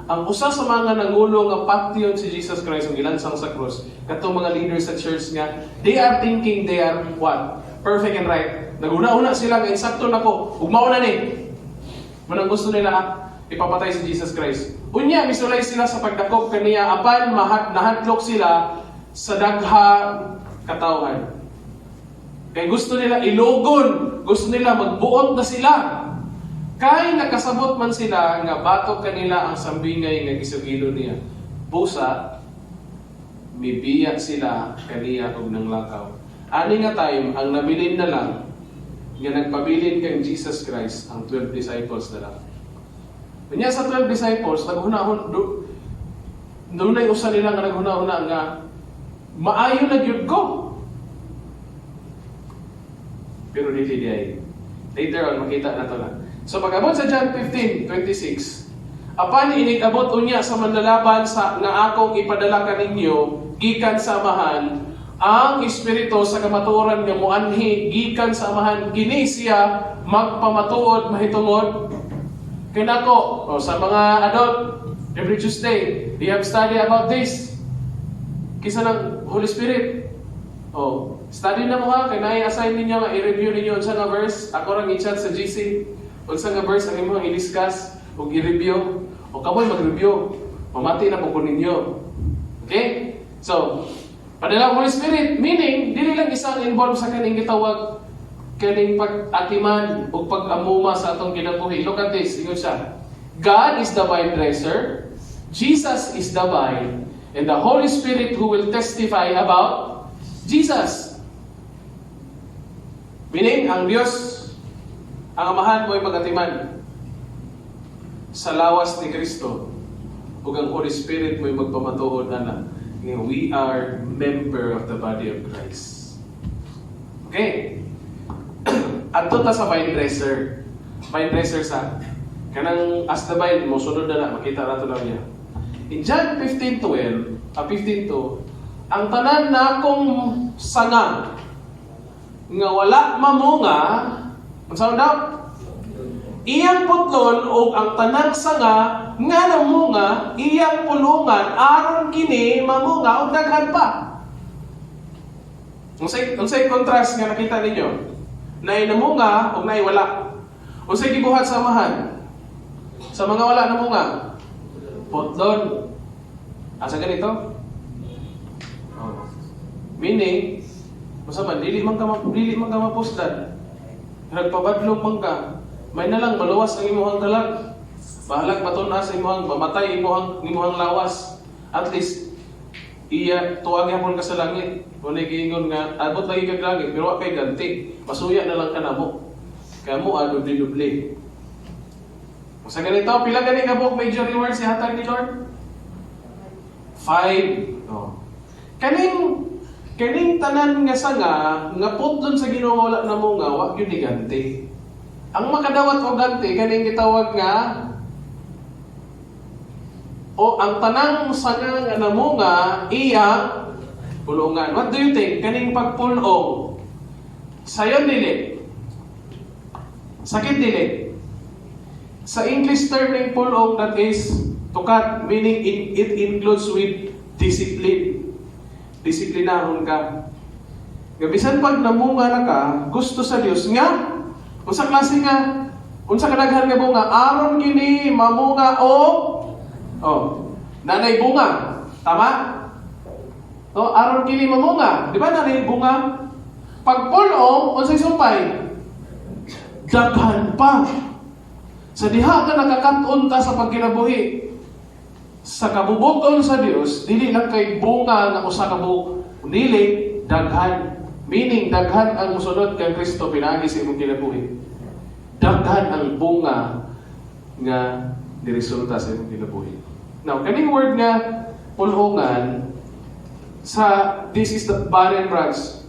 Ang usa sa mga nangulo nga patyon si Jesus Christ ang gilansang sa cross, katong mga leaders sa church nga, they are thinking they are what? Perfect and right. Naguna-una sila nga insakto nako, ug mao na ni. Manang gusto nila ipapatay si Jesus Christ. Unya misulay sila sa pagdakop kaniya apan nahadlok sila sa dagha katawhan. Kay gusto nila ilogon, gusto nila magbuot na sila. Kay nakasabot man sila nga batok kanila ang sambingay nga gisugilo niya. Busa mibiyak sila kaniya og nanglakaw. Ani nga time ang nabilin na lang nga nagpabilin kang Jesus Christ ang 12 disciples na lang. Unya sa 12 disciples naghunahon Doon na usa nila nga naghuna-una nga maayo na gyud ko. Pero dili diay. Later on makita na to na. So pag-abot sa John 15:26, apan inigabot unya sa manlalaban sa nga akong ipadala kaninyo gikan sa amahan, ang espiritu sa kamatuoran nga muanhi gikan sa amahan, kini siya magpamatuod mahitungod kanako. O sa mga adult, every Tuesday, we have study about this. Kisa ng Holy Spirit. O, study na mo ha, kaya na-assign ninyo nga, i-review ninyo unsa nga verse. Ako rang i-chat sa GC. Unsa nga verse ang imong i-discuss o i-review. O kamoy mag-review. Mamati na po ko ninyo. Okay? So, padala Holy Spirit, meaning, dili lang isang involved sa kaning gitawag kaning pag-atiman o pag-amuma sa atong kinabuhi. Look at this, ingon siya. God is the vine dresser, Jesus is the vine, and the Holy Spirit who will testify about Jesus. Meaning, ang Diyos, ang Amahan mo ay pag-atiman sa lawas ni Kristo, ug ang Holy Spirit mo ay magpamatuod na we are member of the body of Christ. Okay? Adto ta sa vine dresser. Vine dresser sa kanang as the vine mo sunod na makita nato lang niya. In John 15:12, 15:2, ang tanan nakong sanga nga wala mamunga, unsa daw? Iyang putlon o ang tanang sanga nga namunga, iyang pulungan aron kini mamunga og daghan pa. Unsay contrast nga nakita ninyo? Nay namunga o nay wala. Unsay gibuhat sa amahan? Sa mga wala namunga, putlon. Asa ganito? Oh. Meaning, usa man dili man ka mapusdan. Nagpabadlong man ka, may nalang maluwas ang imuhang dalag. Bahalag patun-a sa imuhang mamatay imuhang lawas. At least iya tuwag yapon ka sa langit. Kunay giingon nga abot lagi kag langit pero wa kay ganti. Masuya na lang kanamo. Kaya mo dubli-dubli. Sa ganito, pila gani ka buok major rewards ihatag ni Lord? 5. Oh. Kaning tanan nga sanga nga putlon sa Ginoo wala na mo nga wa gyud ni ganti. Ang makadawat og ganti kaning gitawag nga o ang tanang sanga nga namunga iya pulungan. What do you think? Kaning pagpulong sayon dili. Sakit dili. Sa English term ng pulong, that is tukat, meaning it includes with discipline. Disiplinahon ka. Gabisan pag namunga na ka, gusto sa Dios nga, unsa klase nga, unsa kadaghan nga bunga, aron kini mamunga o nanay bunga. Tama? O, aron kini mamunga. Di ba nanay bunga? Pag pulong, unsay sumpay? Daghan pa. Sa diha ka nakakaton ta sa pagkinabuhi. Sa kabubuton sa Dios, dili lang kay bunga nga usa ka buok, dili daghan. Meaning daghan ang musunod kay Kristo pinaagi sa imong kinabuhi. Daghan ang bunga nga niresulta sa imong kinabuhi. Now, kaning word nga pulhongan sa this is the barren branch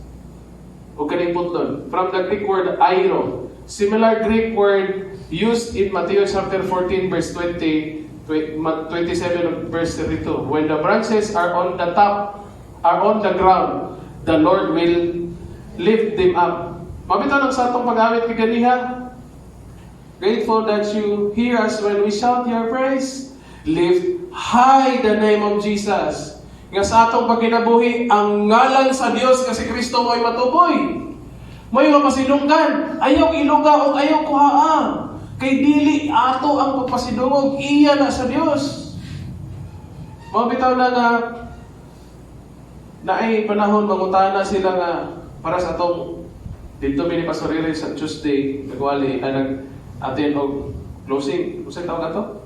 o kaning putlon from the Greek word airo. Similar Greek word used in Matthew chapter 14 verse 20, 27 verse 32. When the branches are on the top, are on the ground, the Lord will lift them up. Mabitaw ng sa atong pag-awit kay ganiha. Grateful that you hear us when we shout your praise. Lift high the name of Jesus. Nga sa atong pagkinabuhi, ang ngalan sa Dios nga si Kristo mo'y matuboy. May mapasidunggan, ayaw iluga o ayaw kuhaan. Kay dili ato ang pagpasidungog, iya na sa Dios. Mabitaw na nga na ay panahon mangutana sila nga para sa atong dito mini pastorili sa Tuesday nagwali nag-attend og closing. Usa tawag ato?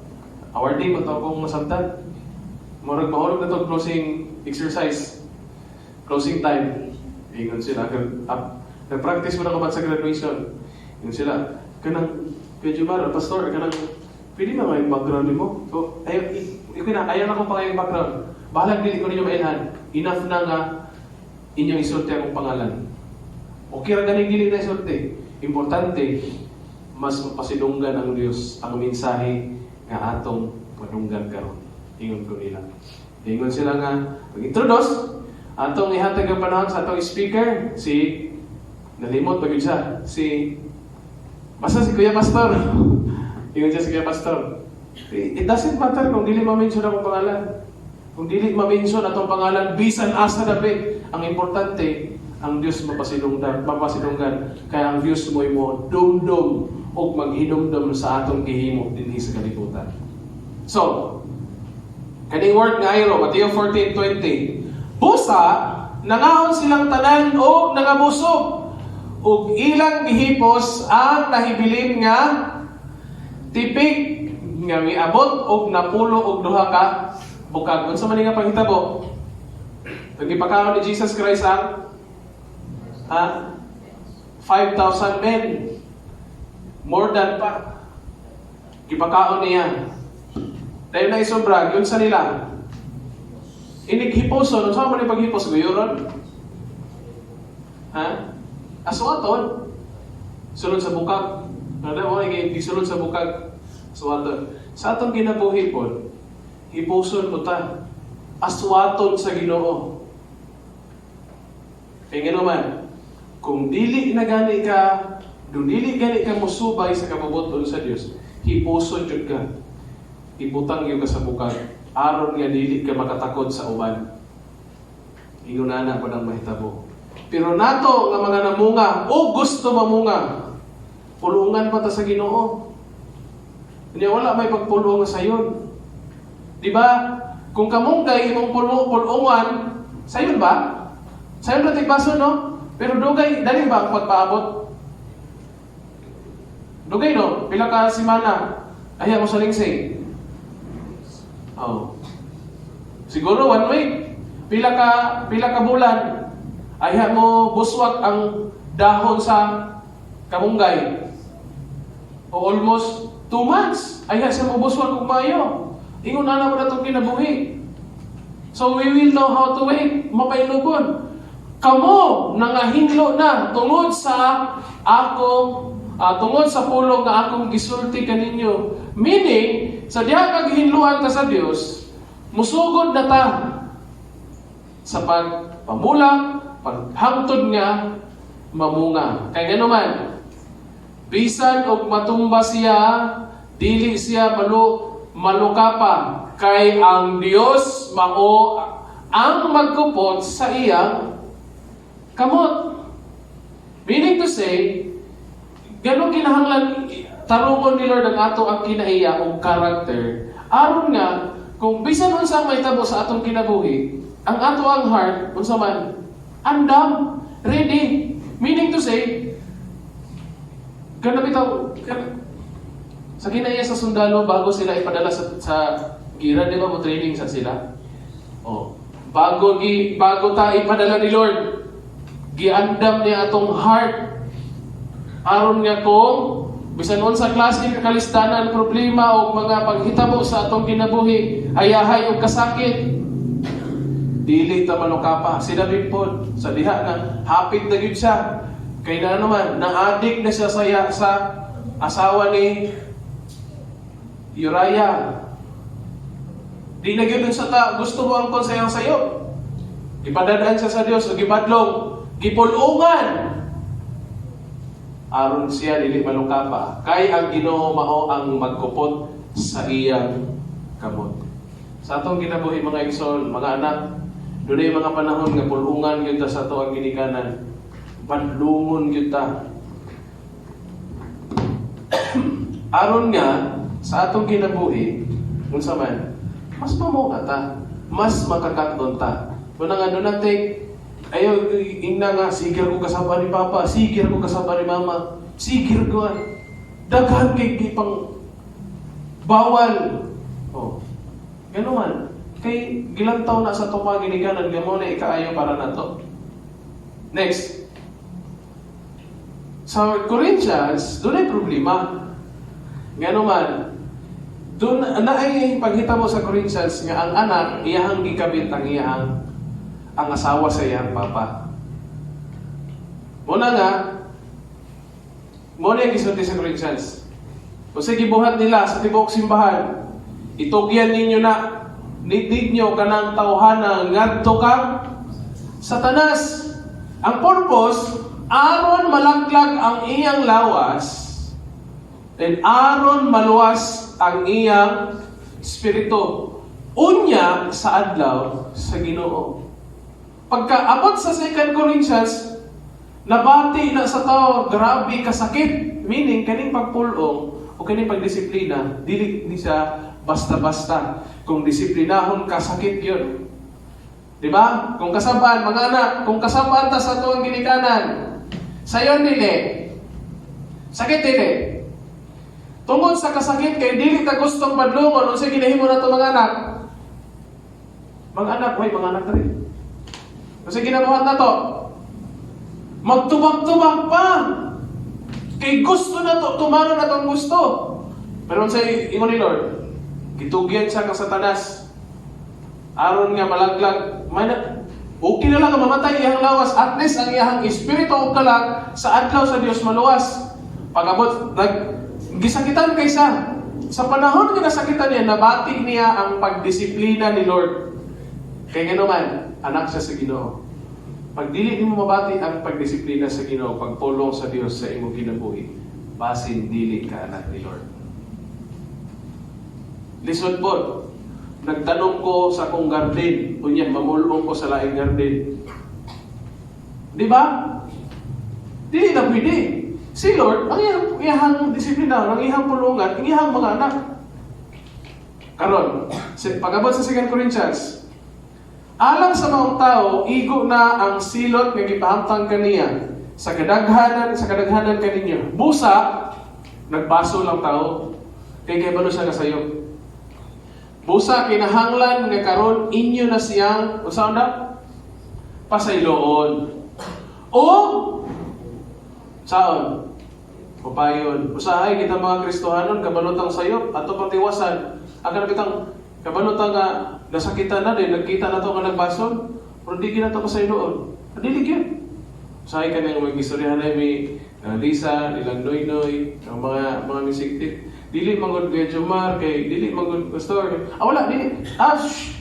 Awarding mo to kung masabtan. Murag mahulog na to closing exercise. Closing time. Ingon sila nag-practice mo na kapat sa graduation. Ingon sila kanang medyo mara, pastor, kanang pwede na may background mo. So, ayaw, ayaw na ko pa kayong background. Bahalag dili ko ninyo mailhan. Enough na nga inyong isulti akong pangalan. Okay ra ganing dili na isulti. Importante, mas mapasidunggan ang Dios ang mensahe nga atong madunggan karon. Ingon ko nila. Ingon sila nga mag-introduce atong ihatag ang panahon sa atong speaker si nalimot pag siya si basta si Kuya Pastor. Ingon siya si Kuya Pastor. It doesn't matter kung dili ma-mention akong pangalan. Kung dili ma-mention atong pangalan, bisan asa dapat. Ang importante, ang Diyos mapasidunggan. Kaya ang Diyos mo dumdum o maghidumdum sa atong gihimo dinhi sa kalibutan. So, kaning word nga ayro, Mateo 14:20. Busa, nangaon silang tanan o nangabusog. Ug ilang gihipos ang nahibilin nga tipik nga miabot og napulo og duha ka bukag. Unsa man nga panghitabo? Pagipakaon ni Jesus Christ ang 5,000 men. More than pa. Gipakaon niya. Dahil na isobra, yun sa nila. Inighiposon, unsa man ni paghipos guyoron? Aswaton. Sulod sa bukag. Ano mo gisulod sa bukag? Aswaton. Sa atong kinabuhi po, hiposon mo ta. Aswaton sa Ginoo. Kaya nga naman, kung dili na gani ka, dili gani ka musubay sa kapabuton sa Dios, hiposon jud ka. Ibutang yung ka sa bukag. Aron nga dili ka makatakod sa uban. Ingunana ko ng mahitabo. Pero nato nga mga namunga o gusto mamunga, pulungan pa ta sa Ginoo. Hindi wala may pagpulungan sa iyon. Di ba? Kung kamunggay imong pulungan, sa iyon ba? Sa iyon na tigbaso, no? Pero dugay, dali ba ang pagpaabot? Dugay, no? Pila ka simana, ayaw mo sa lingsing. Oh. Siguro 1 week. Pila ka bulan, ayaw mo buswak ang dahon sa kamunggay. O almost 2 months, ayaw siya mo buswak kung mayo. Ingon na mo na itong kinabuhi. So we will know how to wait. Mapailugon. Kamo nangahinlo na tungod sa pulong nga akong gisulti kaninyo. Meaning, sa diha kaghinluan ta sa Dios, musugod na ta sa pagpamulak, paghangtod nga mamunga. Kaya nga naman, bisan og matumba siya, dili siya malukapa kay ang Dios mao ang magkupot sa iyang kamot. Meaning to say, ganun kinahanglan tarungon ni Lord ang ato ang kinaiya o character. Aron nga, kung bisan unsang may tabo sa atong kinabuhi, ang ato ang heart, unsa man, andam, ready. Meaning to say, ganun bitaw, sa kinaiya sa sundalo, bago sila ipadala sa gira, di ba mo training sa sila? Oh. Bago ta ipadala ni Lord, giandam niya atong heart. Aron nga kung bisan unsa klase ka kalistanan, problema o mga paghitabo sa atong kinabuhi, ayahay o kasakit, dili ta manukapa. Sinabi po sa diha na hapit na gyud siya. Kay na naman, na-addict na siya sa asawa ni Uriah. Di na gyud sa ta gusto mo ang konsayang sayo. Ipadadaan siya sa Dios ug gibadlong, gipulungan. Aron siya dili malukapa. Kay ang Ginoo mao ang magkupot sa iyang kamot. Sa atong kinabuhi mga igsoon, mga anak, dunay mga panahon nga pulungan gyud ta sa ato ang ginikanan. Padlungon gyud ta. Aron nga sa atong kinabuhi, unsa man, mas mamuha ta, mas makakatdon ta. Kuna nga doon natin, ayaw, ingna nga, sigir ko kasama ni Papa, sigir ko kasama ni Mama, sigir ko, daghan kay pang bawal. Oh, gano'n man. Kay gilantaw na sa itong ginikanan, gamo na ikaayo para na to. Next. Sa Corinthians, doon ay problema. Gano'n man. Doon na ay paghita mo sa Corinthians nga ang anak iyahang gikabit ang iyahang ang asawa sa iyang papa. Muna nga, muna yung gisulti sa Corinthians. O sige, buhat nila sa tibok simbahan, itugyan ninyo na, nitid nyo kanang tawhana ngadto kang Satanas. Ang purpose, aron malaglag ang iyang lawas, and aron maluwas ang iyang spirito. Unya sa adlaw sa Ginoo. Pagkaabot sa 2 Corinthians, nabati na sa tao, grabe kasakit. Meaning, kaning pagpulong o kaning pagdisiplina, dili ni siya basta-basta. Kung disiplinahon, kasakit yun. Diba? Kung kasabaan, mga anak, kung kasabaan ta sa tuwang ginikanan, sayon dili. Sakit dili. Tungod sa kasakit kay dili ta gustong padlungon unsa ginahimo nato mga anak. Mga anak, mga anak rin. Unsa ginabuhat nato? Magtubag-tubag pa. Kay gusto nato, tumano na tong gusto. Pero unsa ingon ni Lord? Gitugyan siya kang Satanas. Aron nga malaglag, okay na lang ang mamatay iyang lawas. At least ang iyang espiritu o kalag sa adlaw sa Dios maluwas. Pag-abot, gisakitan kaysa. Sa panahon nga nasakitan niya, nabati niya ang pagdisiplina ni Lord. Kaya naman, anak siya sa Ginoo. Pag dili mo mabati ang pagdisiplina sa Ginoo, pagpulong sa Dios sa imong kinabuhi, basin dili ka anak ni Lord. Lisod po, nagtanong ko sa akong garden, unya mamulong ko sa laing garden. Di ba? Dili na pwede. Si Lord, ang iyahang disiplina, ang iyahang pulungan, ang iyahang mga anak. Karon, pag-abot sa 2 Corinthians, alang sa mga tao, igo na ang silot nga gipahamtang kaniya sa kadaghanan kaninyo. Busa, nagbaso lang tao, kay balo siya kasayo. Busa, kinahanglan nga karon inyo na siyang, usaon na? Pasayloon. O, saon? Upayon. Usahay kita mga Kristohanon, kabalutang sayo, ato pang tiwasan. Aga na kitang kabalutang nga nasakitan na din, nagkita na ito nga nagbason, pero di na ito pasayloon. Adilig yun. Usahay ka na yung mag-istoryahan na may Lisa, nilang Noy-Noy, ang mga misiktit. Dili mangod kay Jomar, kay dili mangod pastor. Wala, dili. Shh!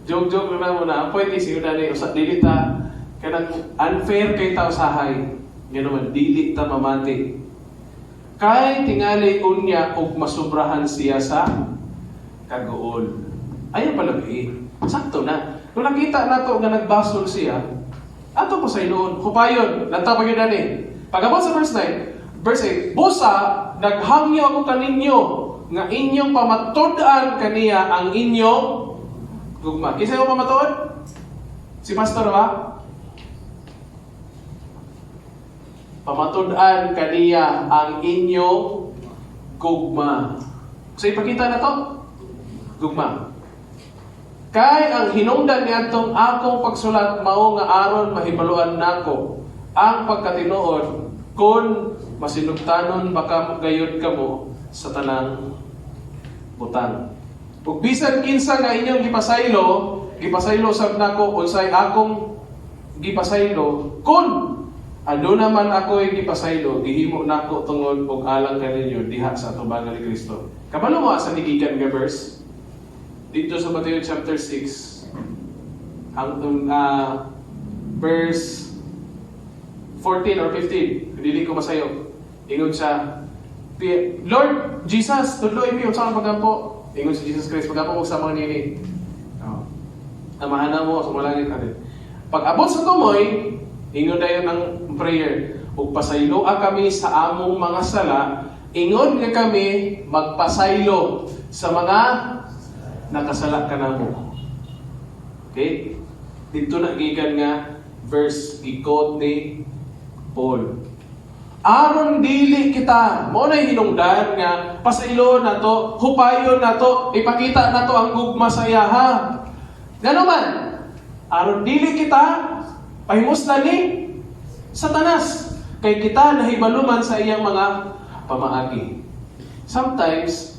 Joke na mo na. Ang point is, yun na usa dili ta, kanang unfair kay tao sahay. Nga naman, dili ta mamati. Kay tingali unya og masubrahan siya sa kagool. Ayun pala sakto na. Kung nakita nato nga nagbasol siya, ato pa sa inoon. Kupayon, nagtapag yun na ni. Pag-abot sa verse 9, verse 8, Busa, naghangyo ako kaninyo, nga inyong pamatud-an kaniya ang inyong gugma. Kinsa yung pamatud? Si pastor ba? Pamatud-an kaniya ang inyong gugma. So ipakita na to? Gugma. Kay ang hinungdan niadtong akong pagsulat mao nga aron mahibaluan nako ang pagkatinuod kun masinugtanon baka gayud kamo sa tanang butang. Ug bisan kinsa nga inyong gipasaylo sab nako unsay akong gipasaylo kun aduna man ako'y gipasaylo gihimo nako tungod og alang kaninyo diha sa atubangan ni Kristo. Kabalo mo sa nigikan nga verse dito sa Matthew chapter 6 hangtong verse 14 or 15, dili ko masayo. Ingon siya, Lord Jesus, tuloy mi unsa ang pagampo? Ingon si Jesus Christ, pagampo ko sa mga nini. Amahan na mo sa malangit natin. Pag abot sa tumoy, ingon dayon ang prayer, ug pasayloa kami sa among mga sala, ingon nga kami magpasaylo sa mga nakasala kanamo. Okay? Dito na gikan nga verse gikot ni Paul. Aron dili kita, mo na hinungdan nga pasaylo na to, hupayon na to, ipakita na to ang gugma sa iyaha. Ngano man, aron dili kita pahimusdan ni Satanas, kay kita nahibaluman sa iyang mga pamaagi. sometimes,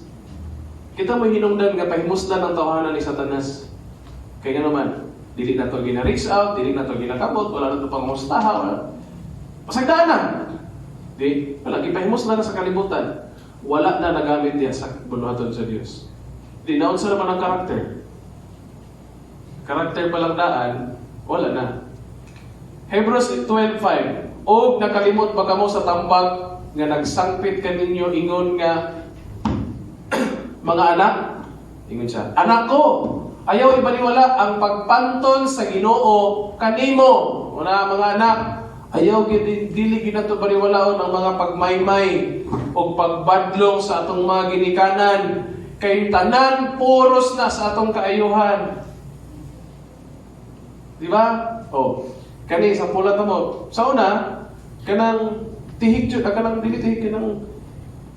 kita mo hinungdan nga pahimusdan ang tawanan ni Satanas. Kaya naman, dili na ito gina-reach out, dili na ito ginakabot, wala na ito pang mustaha, wala. Pasagdaan na. Di, wala, ipahimusdan na sa kalibutan. Wala na nagamit niya sa bunuhaton sa Diyos. Di, naunsa naman ang karakter. Karakter palang daan, wala na. Hebrews 12:5. Og nakalimot pa kamo sa tambag nga nagsangpit kaninyo ingon nga mga anak, ingon siya, anak ko, ayaw ibaliwala ang pagpantol sa Ginoo kanimo. Una mga anak, ayaw dili ginato baliwalaon ang mga pagmaymay o pagbadlong sa atong mga ginikanan. Kay tanan puros na sa atong kaayuhan. Di ba? Kani sa pula mo. Sa una, kanang tihig jud, kanang dili tihig kanang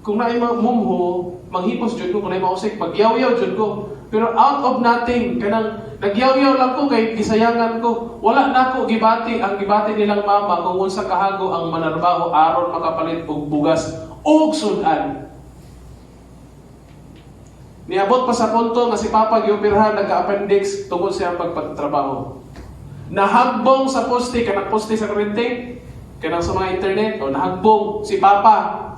kung naay mumho, manghipos jud ko kung naay mausik, pagyaw-yaw jud ko. Pero out of nothing, kanang nagyaw-yaw lang ko kay gisayangan ko. Wala na ko gibati, ang gibati nilang mama kung unsa kahago ang manarbaho aron makapalit og bugas ug sudan. Niabot pa sa punto nga si Papa gioperahan nagka-appendix tungod sa pagpatrabaho. Nahagbong sa poste, kanang poste sa kurente, kanang sa mga internet, nahagbong si Papa.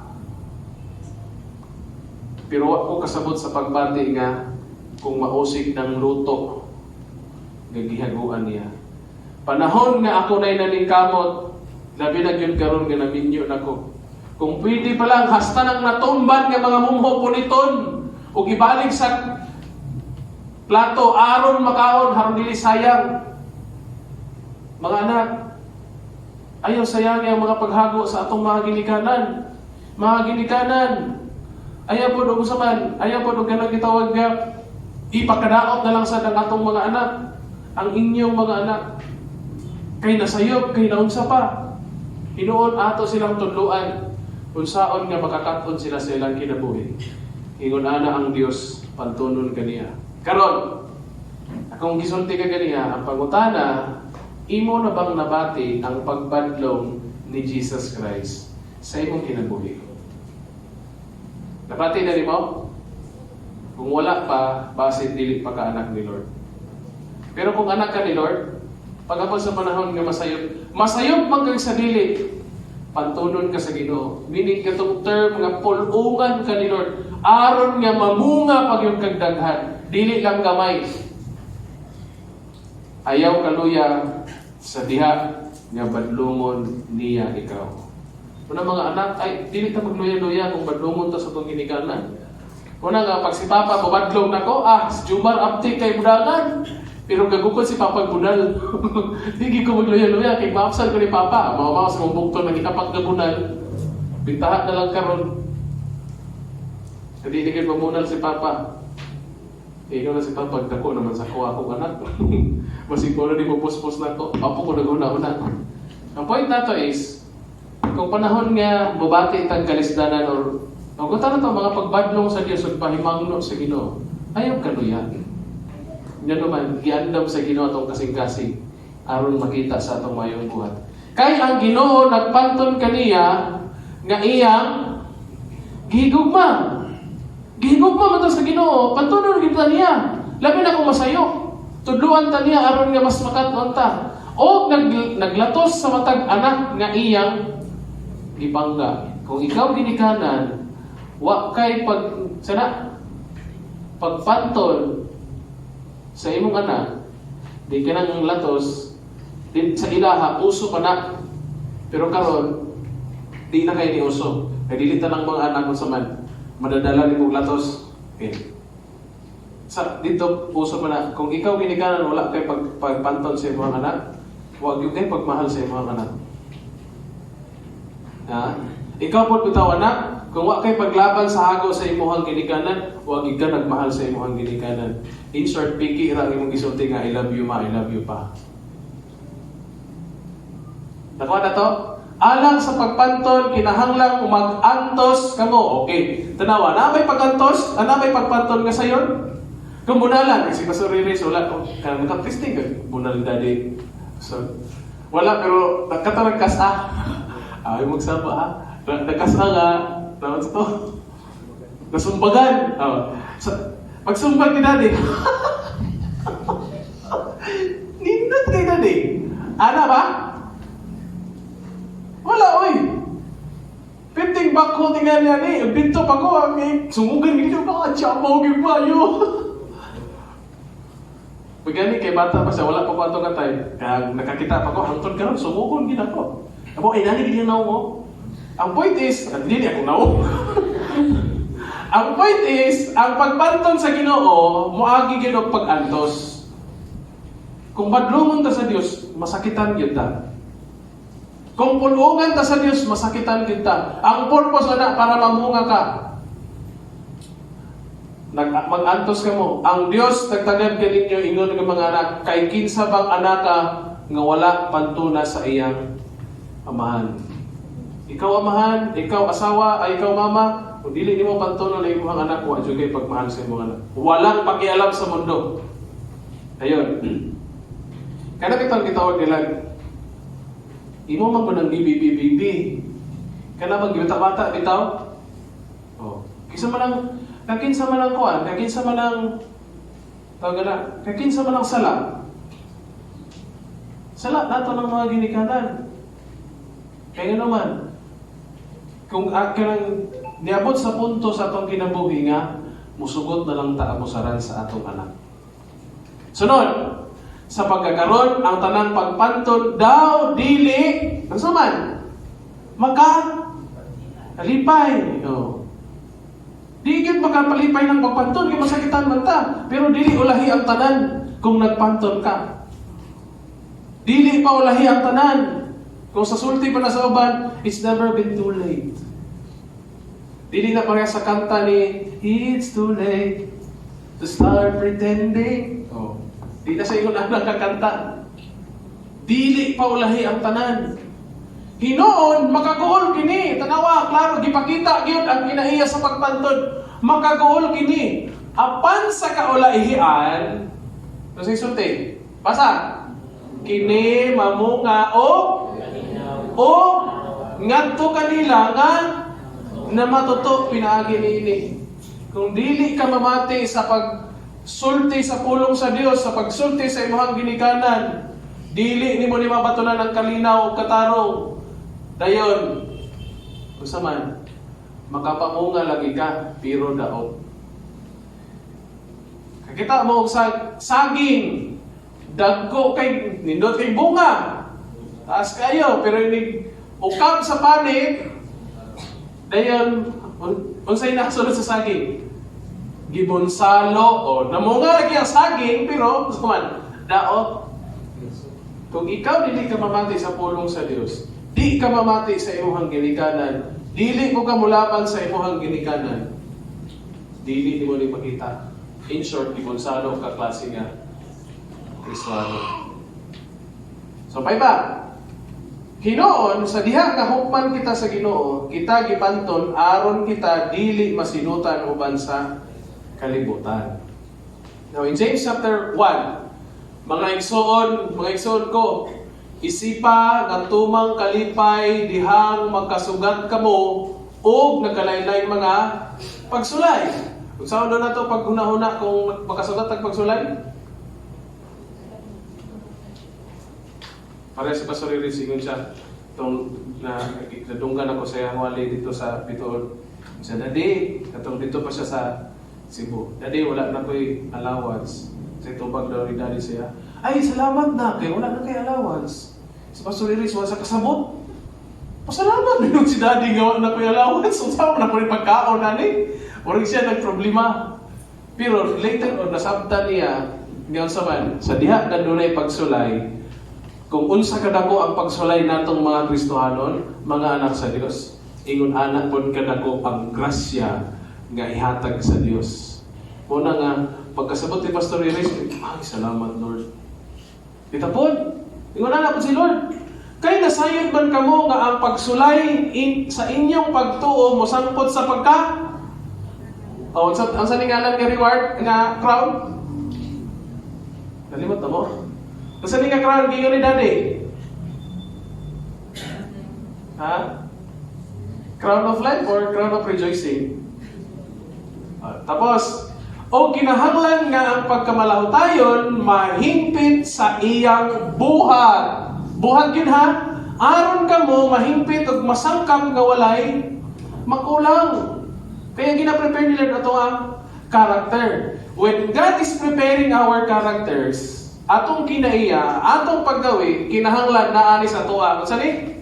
Pero ako kasabot sa pagbati nga kung mausik ng luto, gagihaguan niya. Panahon nga ako na'y naningkamot, labi na yun karon nga naminyo na ko. Kung pwede pa lang, hasta nang natumban nga mga mumho puniton, o ibalik sa plato, aron makaon, haron dili sayang. Mga anak, ayaw sayang ang mga paghago sa atong mga ginikanan. Mga ginikanan, ayaw po doon usapan, ayaw po doon ganang gitawag nga, ipakadaot na lang sa atong mga anak, ang inyong mga anak. Kay nasayop, kay naunsa pa. Hinuon ato silang tudluan, unsaon nga makakaton sila sa ilang kinabuhi. Ingon ana ang Dios, pantunon kaniya. Karon, akong gisulti ka kaniya, ang pangutana, imo na bang nabati ang pagbadlong ni Jesus Christ sa imong kinabuhi? Nabati na rin mo? Kung wala pa, basit dili pa ka anak ni Lord. Pero kung anak ka ni Lord, pagkapos sa panahon nga masayop man kang sa dili, pantunon ka sa Ginoo. Meaning katong term nga pulungan ka ni Lord, aron nga mamunga pag yung kagdaghan, dili lang gamay. Ayaw kaluya sa diha nga badlungon niya ikaw. Una mga anak, ay dili ta magluya-luya kung badlungon ta sa itong ginikanan. Una nga, pag si Papa mabadlong na ko, si Jumar abti kay budangan. Pero gagukod si Papa bunal. Hindi ko magluya-luya, kay maapsal ko ni Papa. Mamawa sa mong bukto, nagkitapak na bunal. Bintahan na lang karon. Hindi ka mamunal si Papa. Ikaw na si Papa, dako naman sa kuha akong anak. Masig ko na di mo puspos na to. Apo ko nag-una-una. Ang point na to is, kung panahon nga bubati itang kalisdanan or kung na to mga pagbadlong sa Diyos at pahimangno sa Ginoo, ayaw kaluyan. Yan naman, giandam sa Ginoo atong kasing-kasing aron makita sa atong mayong buhat. Kay ang Ginoo nagpanton kaniya nga iyang gihigugma. Gihigugma man to sa Ginoo, pantunon kita niya. Labi na kung masayok. Tudluan ta niya aron nga mas makaton ta. O naglatos sa matag anak nga iyang gibangga. Kung ikaw ginikanan, wa kay pagpantol sa imong anak, di ka nang latos, din sa ilaha, uso pa na. Pero karon di na kayo ni uso. Kaya dilitan ng mga anak mo sa man, madadala ni mong latos. Okay. Dito, uso pa na. Kung ikaw ginikanan, wala kay pagpantol sa imong anak, huwag yung kayo pagmahal sa imong anak. Ikaw po bitaw anak, kung wa kay paglaban sa hago sa imong ginikanan, huwag ka nagmahal sa imong ginikanan. In short, piki ra imong gisulti nga I love you ma, I love you pa. Nakuha na to? Alang sa pagpantol, kinahanglang mag-antos kamo. Okay. Tanawa, na may pag-antos? Na may pagpantol nga sayon? Kung bunalan, kasi Pastor Riris, wala ko. Kaya magka-testing ka, bunal daddy. So, wala, pero nagkataragkas Ay, magsama Nagkasa nga. Tawad sa to. Nasumbagan. Pagsumbag ni daddy, nindot kay daddy. Ana ba? Wala, oy. Pinting bako, tingnan niya ni. Binto pa ko, sumugan gini ba? Chamaw, gibayo. Pagani kay bata pa siya, wala pa ko ato katay. Kaya nakakita pa ko, hangtod ka ron, sumugon gina ko. Abo, ay nani gini na mo. Ang point is, hindi ako nao. Ang point is, ang pagbanton sa Ginoo, moagi gyud og pag-antos. Kung badlungon ta sa Dios, masakitan gyud ta. Kung pulungan ta sa Dios, masakitan gyud ta. Ang purpose ana para mamunga ka. Mag-antos ka mo. Ang Dios nagtagad kaninyo ingon nga mga anak, kay kinsa bang anaka nga wala pantuna sa iyang amahan. Ikaw amahan, ikaw asawa, ay ikaw mama, kung dili nimo pantunan na imong anak, wa jud kay pagmahal sa imong anak. Walang pakialam sa mundo. Ayun. Kana kitang gitawag nila, imo man ko nang bibi. Kana bang bata bitaw? Oh. Kinsa man ang kakinsa man ang kuan, kakinsa man ang tawag na, kakinsa man ang sala. Sala nato ng mga ginikanan. Kaya naman, kung kanang niabot sa punto sa atong kinabuhi nga, musugot na lang ta abusaran sa atong anak. Sunod, sa pagkakaroon, ang tanang pagpantod daw, dili, ang saman, kalipay. Oh. Di gyud makapalipay ng pagpantod, kaya masakitan man ta. Pero dili ulahi ang tanan kung nagpantod ka. Dili pa ulahi ang tanan. Kung sa sulti pa na sa uban, it's never been too late. Dili na pareha sa kanta ni It's too late to start pretending. Oh. Di na sa ingon ang nakakanta. Dili pa ulahi ang tanan. Hinoon, makaguol kini. Tanawa, klaro, gipakita gyud ang kinaiya sa pagpantod. Makaguol kini. Apan sa kaulahian, sa isulti, basa, kini mamunga o ngadto kanila nga na matuto pinaagi niini. Kung dili ka mamati sa pagsulti sa pulong sa Dios, sa pagsulti sa imong ginikanan, dili nimo ni mabatunan ang kalinaw o katarong. Dayon, usa man, makapamunga lagi ka, pero daot. Kakita mo og saging, dagko kay nindot kay bunga. Taas kayo, pero inig ukap sa panik, dayon, unsay nasunod sa saging? Gibonsalo, o namunga lagi ang saging, pero, usa man, daot. Kung ikaw dili ka mamati sa pulong sa Dios, di ka mamati sa imong ginikanan, dili mo ka mulaban sa imong ginikanan, dili mo ni makita. In short, di Gonzalo ka klase nga Kristiyano. So, pay ba? Hinoon, sa diha nga hukman kita sa Ginoo, kita gipanton aron kita dili masinutan uban sa kalibutan. Now, in James chapter 1, mga igsoon ko, isipa nga tumang kalipay dihang magkasugat kamo o nagkalaylay mga pagsulay. Kung saan doon na ito pag huna-huna kung magkasugat ang pagsulay? Para sa Pastor Iris, ingon siya itong nadunggan ako sa iyang wali dito sa Bitoon. Siya, Daddy, katong dito pa siya sa Cebu. Daddy, wala na ko'y allowance. Sa itubag daw ni Daddy siya. Ay, salamat na, kaya wala na kayo allowance. Si Pastor Iris, wala sa kasabot. Pasalamat na si Daddy, nga wala na kayo allowance. So, saan na po rin pagkaon na ni? Waring siya nagproblema. Pero later on, nasabtan niya, ngayon sa diha na dunay pagsulay, kung unsa kadako ang pagsulay natong mga Kristohanon, mga anak sa Dios, ingon anak pon kadako ang grasya nga ihatag sa Dios. Muna nga pagkasabot ni Pastor Iris, ay salamat Lord. Ditapon, ingon anak po si Lord. Kay nasayod man kamo nga ang pagsulay sa inyong pagtuo mo sangpot sa pagka. Oh, ang sa ningalan nga reward nga crown. Nalimot na mo. Kasi nga crown, giyo ni Daddy. Ha? Crown of life or crown of rejoicing? Tapos, o kinahanglan nga ang pagkamalahutayon mahingpit sa iyang buhat. Buhat yun ha? Aron ka mo mahingpit ug masangkap nga walay makulang. Kaya gina-prepare nila ito ang character. When God is preparing our characters, atong kinaiya, atong paggawi, kinahanglan na ani sa tuwa. Kung sani?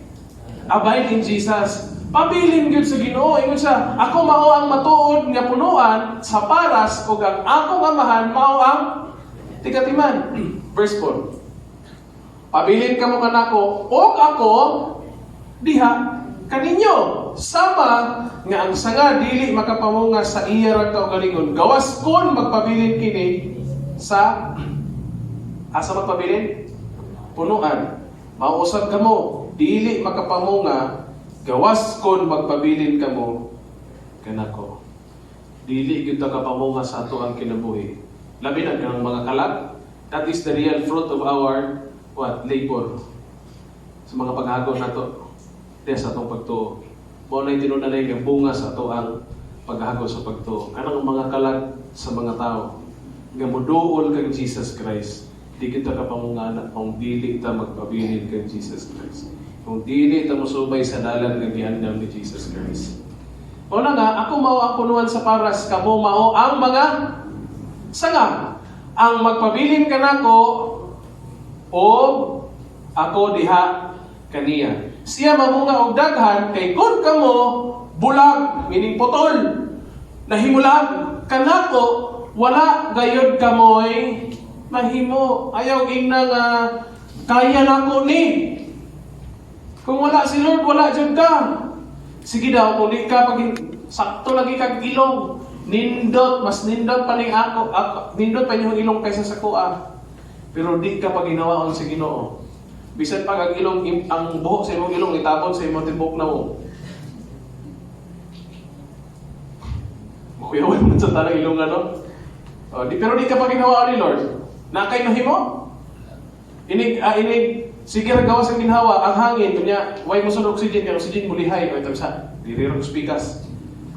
Abide in Jesus. Pabilin gyud sa Ginoo, ingon siya, ako mao ang matuod nga punuan sa paras ug ang akong amahan mao ang tigatiman. Verse 4. Pabilin kamo kanako ug ako diha kaninyo. Sama nga ang sanga dili makapamunga sa iya ra kaugalingon. Gawas kon magpabilin kini sa asa magpabilin? Punuan. Mauusab kamo dili makapamunga. Gawas kon magpabilin kamo kanako. Dili gyud ta kapamunga sa ato ang kinabuhi. Labi na ang mga kalag. That is the real fruit of our labor. Sa mga paghagon nato. Diya sa atong pagtuo. Mo na tinunalay nga bunga sa ato ang paghagon sa pagtuo. Kanang mga kalag sa mga tao nga moduol kang Jesus Christ. Di kita kapamungana kung dili ta magpabilin kang Jesus Christ. Kung dili ta mosubay sa dalan nga giandam ni Jesus Christ. O na nga, ako mao ang punuan sa paras, kamo mao ang mga sanga. Ang magpabilin kanako o ako diha kaniya. Siya mamunga og daghan kay kun kamo bulag, meaning putol, nahimulag kanako, wala gayod kamoy mahimo. Ayaw ingna nga kaya nako ni. Kung wala si Lord, wala dyan ka. Sige daw, kung di ka pag sakto lagi kag ilong, nindot, mas nindot pa ning ako, nindot pa yung ilong kaysa sa kuha. Pero di ka pag ginawaon sa Ginoo. Bisan pag ang ilong, ang buhok sa imong ilong, itabon sa imong tibok na mo. Kuyawan mo sa tanang ilong ano? Pero di ka pag ginawaon ni Lord. Nakay mahimo? Inig, sige ra gawas ang ginhawa, ang hangin, kunya, way mo sa oxygen, kaya oxygen mo lihay, o ito sa, dili rin spikas,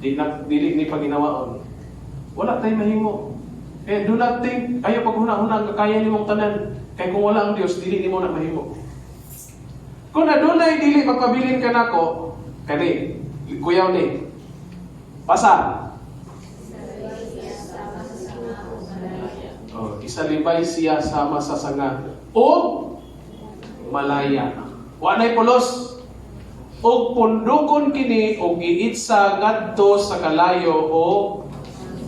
dili ni paginawaon. Wala tayo mahimo. Do not think, ayaw pag huna-huna, kaya ni mong tanan, kaya kung wala ang Diyos, dili ni mo na mahimo. Kung adunay dili magpabilin ka nako, kani, kuyaw ni, pasa. Isalibay siya sama sa sanga. O malaya. Wanay pulos. Og pundukon kini og giitsa ngadto sa kalayo o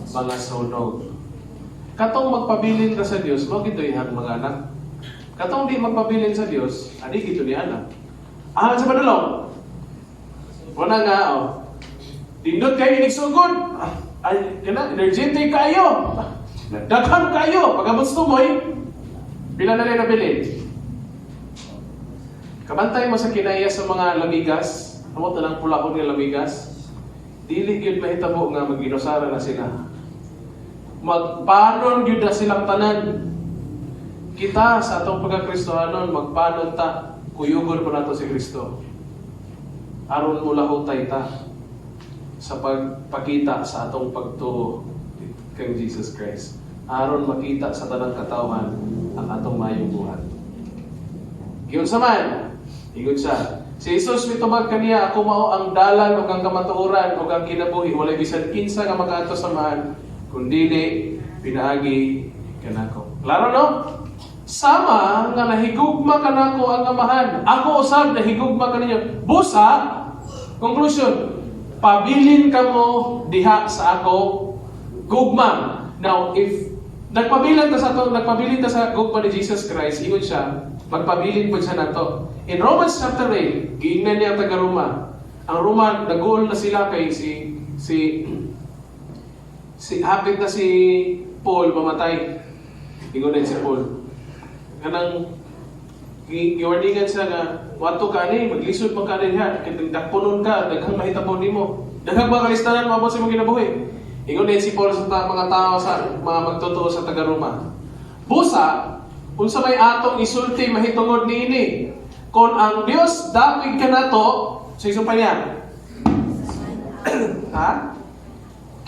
mga sunog. Katong magpabilin ka sa Dios, mo gito ihang mga anak. Katong di magpabilin sa Dios, adi gito ni anak. Sa padulong. Wala nga Dindot kayo inigsugod. Ay, energetic kayo. Nagdaghan kayo. Pagkabot tumoy, pila na rin nabilin. Kabantay mo sa kinaya sa mga lamigas, amot na lang pulakon ng lamigas, dili yun mahitabo nga mag-inusara na sila. Magpanon yun na silang tanan. Kita sa atong pagkakristohanon, magpanon ta, kuyugon po nato si Kristo. Aron mula hutay ta sa pagpakita sa atong pagtuo kang Jesus Christ. Aron makita sa tanang katawhan ang atong mayong buhat. Giyon sa man, ingon siya. Si Jesus mitubag kaniya, ako mao ang dalan o ang kamatuoran o ang kinabuhi. Walay bisan kinsa nga makaadto sa man, kundi pinaagi kanako. Klaro no? Sama nga nahigugma kanako ang amahan. Ako usab nahigugma kaninyo. Busa, conclusion, pabilin kamo diha sa ako gugma. Now, if nagpabilin ta sa gugma ni Jesus Christ, ingon siya, magpabilin po siya nato. In Romans chapter 8, giingnan niya ang taga-Roma. Ang Roma, nag-goal na sila kay hapit na si Paul mamatay. Ingon din si Paul. Kanang giwarningan siya nga, wato ka ni, maglisod mo ka ni ha, dakponon ka, daghang mahitabo nimo. Daghang mga kalistanan mabot sa imong kinabuhi. Ingon din si Paul sa mga tao sa mga magtotoo sa taga-Roma. Busa, unsa may atong isulti mahitungod niini. Kung ang Dios dapig ka nato, sa isang pa niya. Ha?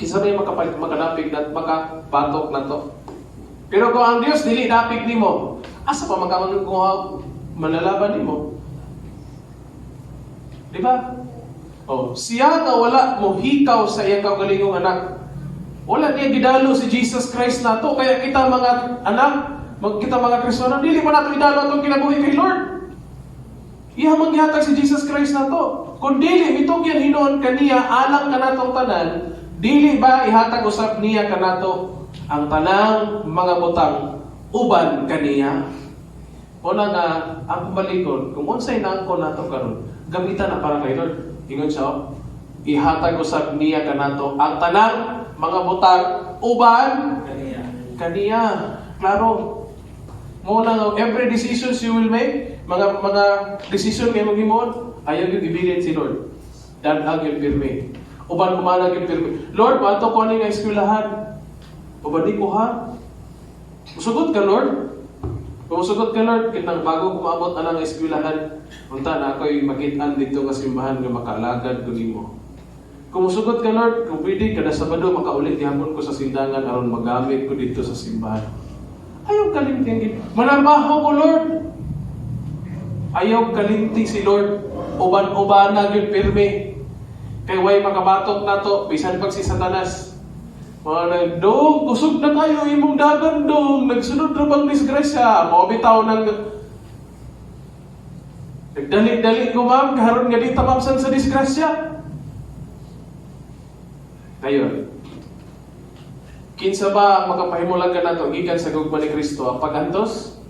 Kisa may makanapig na makabatok na to. Pero kung ang Dios dili napig nimo, asa pa magkamanong malalaban nimo? Di ba? Oh, siya nga wala mo hikaw sa iyang kaugalingong anak. Wala niya gidalo si Jesus Christ nato, kaya kita mga anak, kita mga Kristiyano, dili pa nato idalo atong kinabuhi kay Lord. Iya maghihatag si Jesus Christ nato. Kung dili mitugyan hinon kaniya alang kanatong tanan, dili ba ihatag usab niya kanato ang tanang mga butang uban kaniya? Una nga ang balikod, kung unsay naangkon nato karon, gamitan na para kay Lord. Ingon siya, ihatag usab niya kanato ang tanang mga butang uban kaniya. Klaro. Muna nga, every decisions you will make, mga decision kayo mag-himon, ayaw yung ibilin si Lord. Dan yung pirmi. Uban kumanag yung pirmi. Lord, bato ko ano yung eskwelahan? Uban di ko ha? Musugot ka, Lord? Kung musugot ka, Lord, kitang bago kumabot na ng eskwelahan, punta na ako yung makitaan dito nga simbahan nga makalagad ko mo. Kung musugot ka, Lord, kung pwede ka na Sabado, makaulit ihapon ko sa sindangan aron magamit ko dito sa simbahan. Ayaw kalimting. Manarbaho ko, Lord. Ayaw kalimting si Lord. Uban-ubana yung pirmi. Kaya way makabatok na to, bisan pag si Satanas. Mga nagdong, kusog na kayo, imong dagan dong, nagsunod na bang disgrasya. Mga bitaw ng nagdali-dali ko, ma'am, kaharon nga di tamapsan sa disgrasya. Ngayon, kinsa ba ang makapahimulang ka na ito gikan sa gugma ni Kristo? Ang pagantos,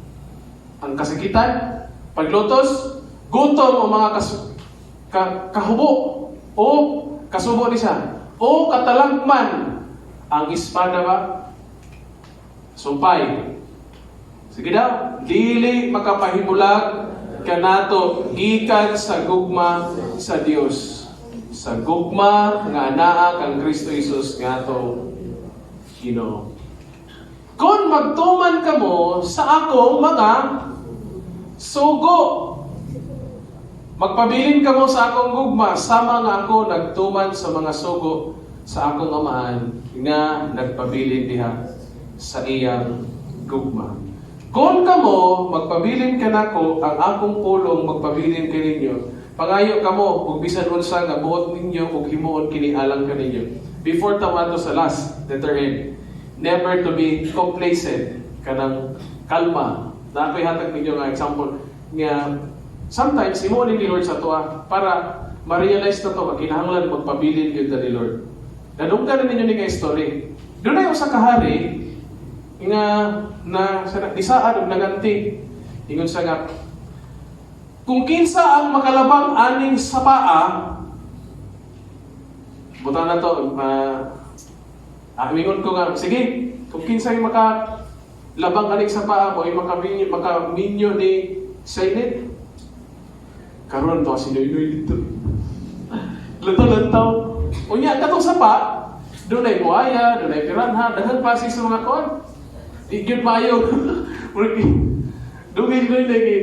ang kasakitan, paglutos, gutom o mga kahubo o kasubo ni siya o katalagman. Ang espada ba? Sumpay. Sige daw, dili makapahimulag ka nato gikan sa gugma sa Dios. Sa gugma nga anaa kang Kristo Jesus nga to Ginoo. Kung magtuman ka mo sa akong mga sugo, magpabilin ka mo sa akong gugma, sama nga ako nagtuman sa mga sugo sa akong amahan nga nagpabilin diha sa iyang gugma. Kung kamo magpabilin ka nako, ang akong pulong magpabilin ka ninyo. Pangayo kamo ug bisan unsa nga buot ninyo ug himuon kini alang kaninyo. Before tawato sa last, letter N, never to be complacent, kanang kalma. Na ako'y hatag ninyo nga example nga sometimes himuon ni Lord sa tuwa para ma-realize na to, kinahanglan magpabilin yun ni Lord. Nanunggan na ninyo ni nga story. Doon na yung sa kahari nga na isaan ug naganti. Ingon sa nga, kung kinsa ang makalabang aning sa paa, buta na to, amingon ko nga, sige, kung kinsa yung makalabang aning sa paa mo, yung makaminyo ni Sainit, karon to, sinuyoy dito. Lantaw-lantaw. Unya, katong sapa, doon ay buhaya, doon ay piranha, daghang klase sa mga kon. Igyot maayo. Dugay-dugay lagi.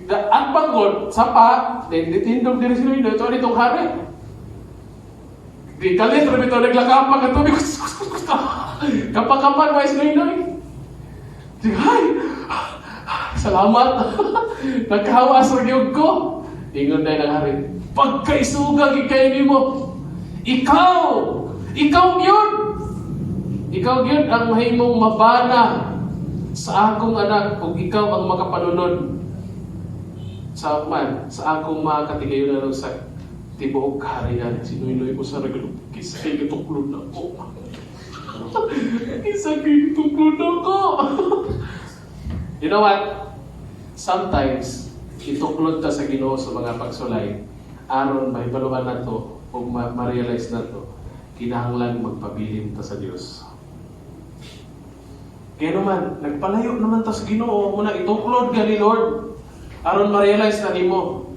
Ang pagod, sapa, ditindog diri sinuyoy, ito nitong hari. Di kalit, rabi ito naglakapag at tubig. Kapag-kapag, may sinuyoy. Ay, salamat. Nagkahawa sa giyog ko. Ingon na yung hari. Pagkaisuga kikainin mo. Ikaw yun. Ikaw yun ang mahimong mabana sa akong anak kung ikaw ang makapanunod sa akong mga katigayon sa tibuok kaharian. Sinuinoy ko sa regalo. Kisay gituklod ako. Kisay gituklod ako. You know what? Sometimes, ituklod ta sa Ginoo sa mga pagsulay, aron mahibaluan na to, o ma-realize na to, kinahanglan magpabilin ta sa Dios. Kaya naman, nagpalayo naman ta sa Ginoo, muna ituklod ka ni Lord, aron ma-realize na nimo.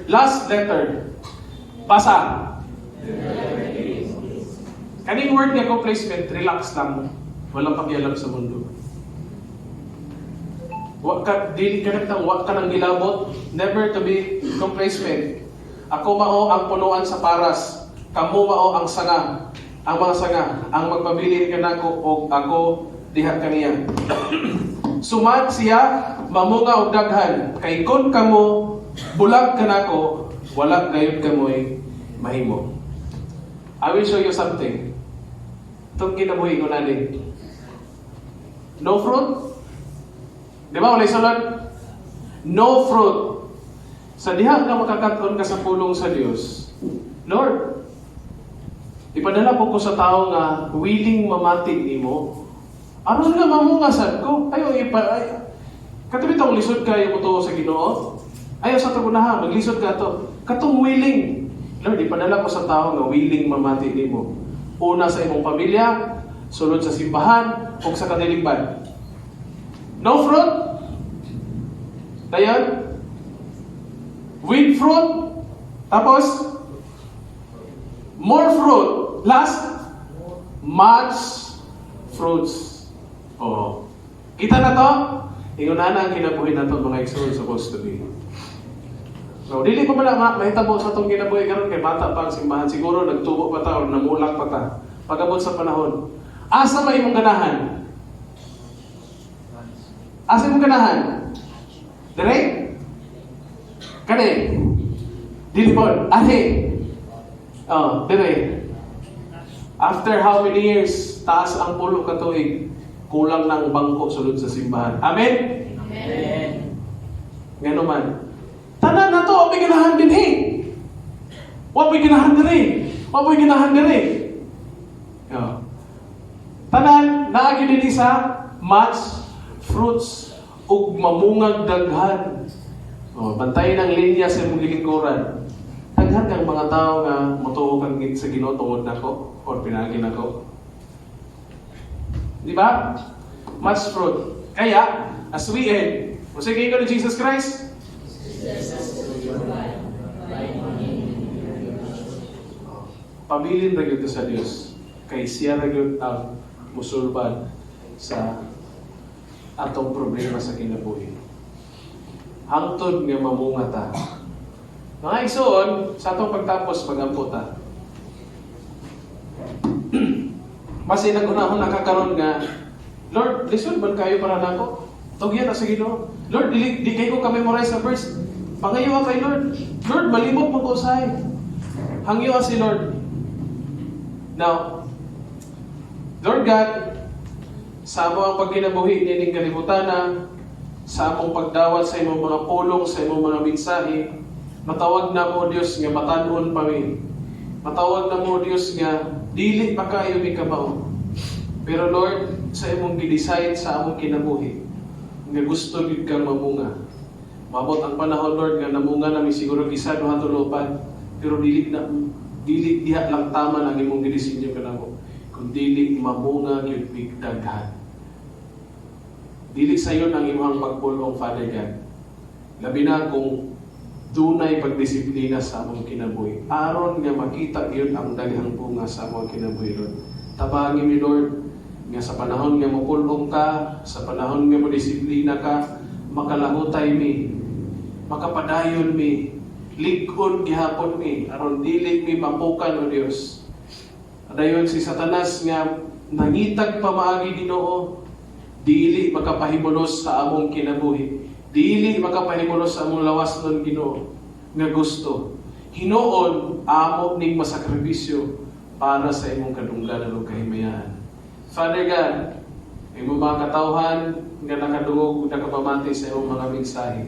Last letter. Basa. Kaning word niya complacement, relax lang. Walang pakialam sa mundo. Wag ka nang gilabot, never to be complacent. Ako mao ang punuan sa paras. kamo mao ang sanga, ang mga sanga, ang magpabilin kanako og ako diha kaniya. Sumad siya mamunga og daghan, kay kun kamo bulag kanako, wala gayud kamoy mahimo. I will show you something. Itong kinabuhi ko natin. No fruit? Di ba? Walay sulat? No fruit. Sa diha ka makakaton ka sa pulong sa Dios, Lord, ipadala po ko sa tao nga willing mamati nimo. Ano nga mamungasad ko? Katong itong lisod kayo mo to sa Ginoo. Ayaw sa tagunahan, maglisod ka to. Katong willing. Lord, ipadala ko sa tao nga willing mamati nimo. Una sa imong pamilya, sulod sa simbahan, o sa katiligban. No fruit? Dayan? With fruit? Tapos? More fruit. Last? Much fruits. Oh. Kita na to? Ingunan na ang kinabuhi na to, mga igsoon supposed to be. So, dili pa man mahitabo sa itong kinabuhi karon kay bata pa ang simbahan. Siguro nagtubo pa ta o namulak pa ta. Pagabot sa panahon. Asa may imong ganahan? Asa imong ganahan? Dire? Kani? Dili po. Ate? Oh, dire. After how many years, taas ang pulo ka tuig, kulang ng bangko sulod sa simbahan. Amen? Amen. Ngano man. Tanan na to, wapay ganahan din eh. Wapay ganahan din eh. Wapay ganahan din eh. Tanan, naagi din isa, much fruits, ug mamungag daghan. Bantayin ang linya sa imong gilingkuran. Daghan kang mga tao nga motuo kang sa Ginoo tungod nako or pinagi nako. Di ba? Much fruit. Kaya, as we end, sige ko ni Jesus Christ. Pabilin ra gyud sa Dios kay siya ra gyud ang musulban sa atong problema sa kinabuhi. Hangtod nga mamunga ta. Mga igsoon, sa atong pagtapos magampo ta. Basi nagunahon nakakaron nga, Lord, lisod man kayo para nako. Tugyan na sa Ginoo. Lord, di kayo ko ka-memorize sa verse. Pangayo kay Lord. Lord, malimot mo ko usahay. Hangyo si Lord. Now, Lord God, sa among pagkinabuhi nining kalibutan, sa among pagdawat sa imong mga pulong, sa imong mga mensahe, matawag na mo Dios nga matanon pa mi. Matawag na mo Dios nga dili pa kayo mi kabaw. Pero Lord, sa imong gidesign sa among kinabuhi, nga gusto gid kang mamunga. Mabot ang panahon Lord nga namunga nami siguro isa duha tulupan, pero dili diha lang tama ang imong gidisenyo kanamo. Kung dili mamunga gyud big daghan. Dili sayon ang imong pagpulong, Father God. Labi na kung dunay pagdisiplina sa among kinabuhi. Aron nga makita gyud ang daghang bunga sa among kinabuhi, Lord. Tabangin mi Lord nga sa panahon nga mopulong ka, sa panahon nga modisiplina ka, makalahutay mi, makapadayon mi, lig-on gihapon mi, aron dili mi mapukan o Dios. Dayon si Satanas nga nangitag pamaagi Ginoo, dili makapahimulos sa among kinabuhi, dili makapahimulos sa among lawas nun Ginoo nga gusto. Hinuon amo ning masakribisyo para sa imong kadungganan ug kahimayan. Father God, imong mga katawhan nga nakadungog nakapamati sa imong mga mensahe.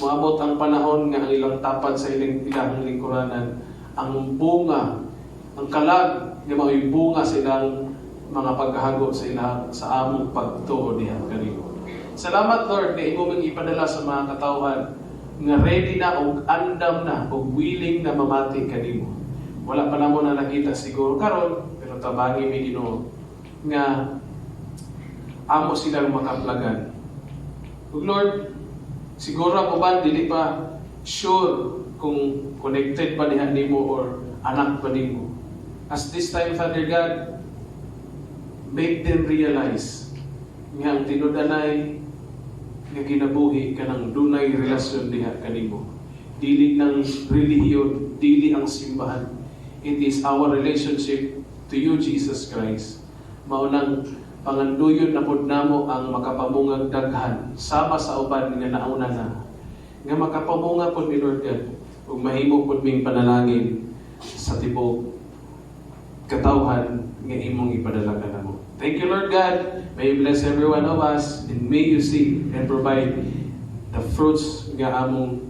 Moabot ang panahon nga ang ilang tapad sa ilang lingkuranan, ang bunga, ang kalag nga may bunga sa ilang mga pagkahago sa among pagtuo diha kanimo. Salamat Lord na imo mang ipadala sa mga katawhan nga ready na og andam na og willing na mamati kanimo. Wala pa namo na nakita siguro karon, pero tabangi mi Ginoo nga amo silang makaplagan. Ug Lord, siguro ako ba dili pa sure kung connected ba niya nimo or anak ba nimo. As this time, Father God, make them realize nga ang tinudanay nga ginabuhi kanang dunay relasyon diha kanimo. Dili ng relihiyon, dili ang simbahan. it is our relationship to you, Jesus Christ. Maunang panganduyon na pod namo ang makapamungag daghan sama sa uban nga nauna na. Nga makapamunga pod ni Lord God ug mahimo pod ming panalangin sa tibok katawhan nga imong ipadala kanamo. Thank you, Lord God. May you bless every one of us and may you see and provide the fruits nga among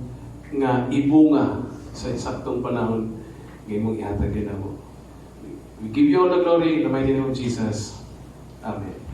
nga ibunga sa eksaktong panahon nga imong ihatag kanamo. We give you all the glory in the mighty name of Jesus. Amen.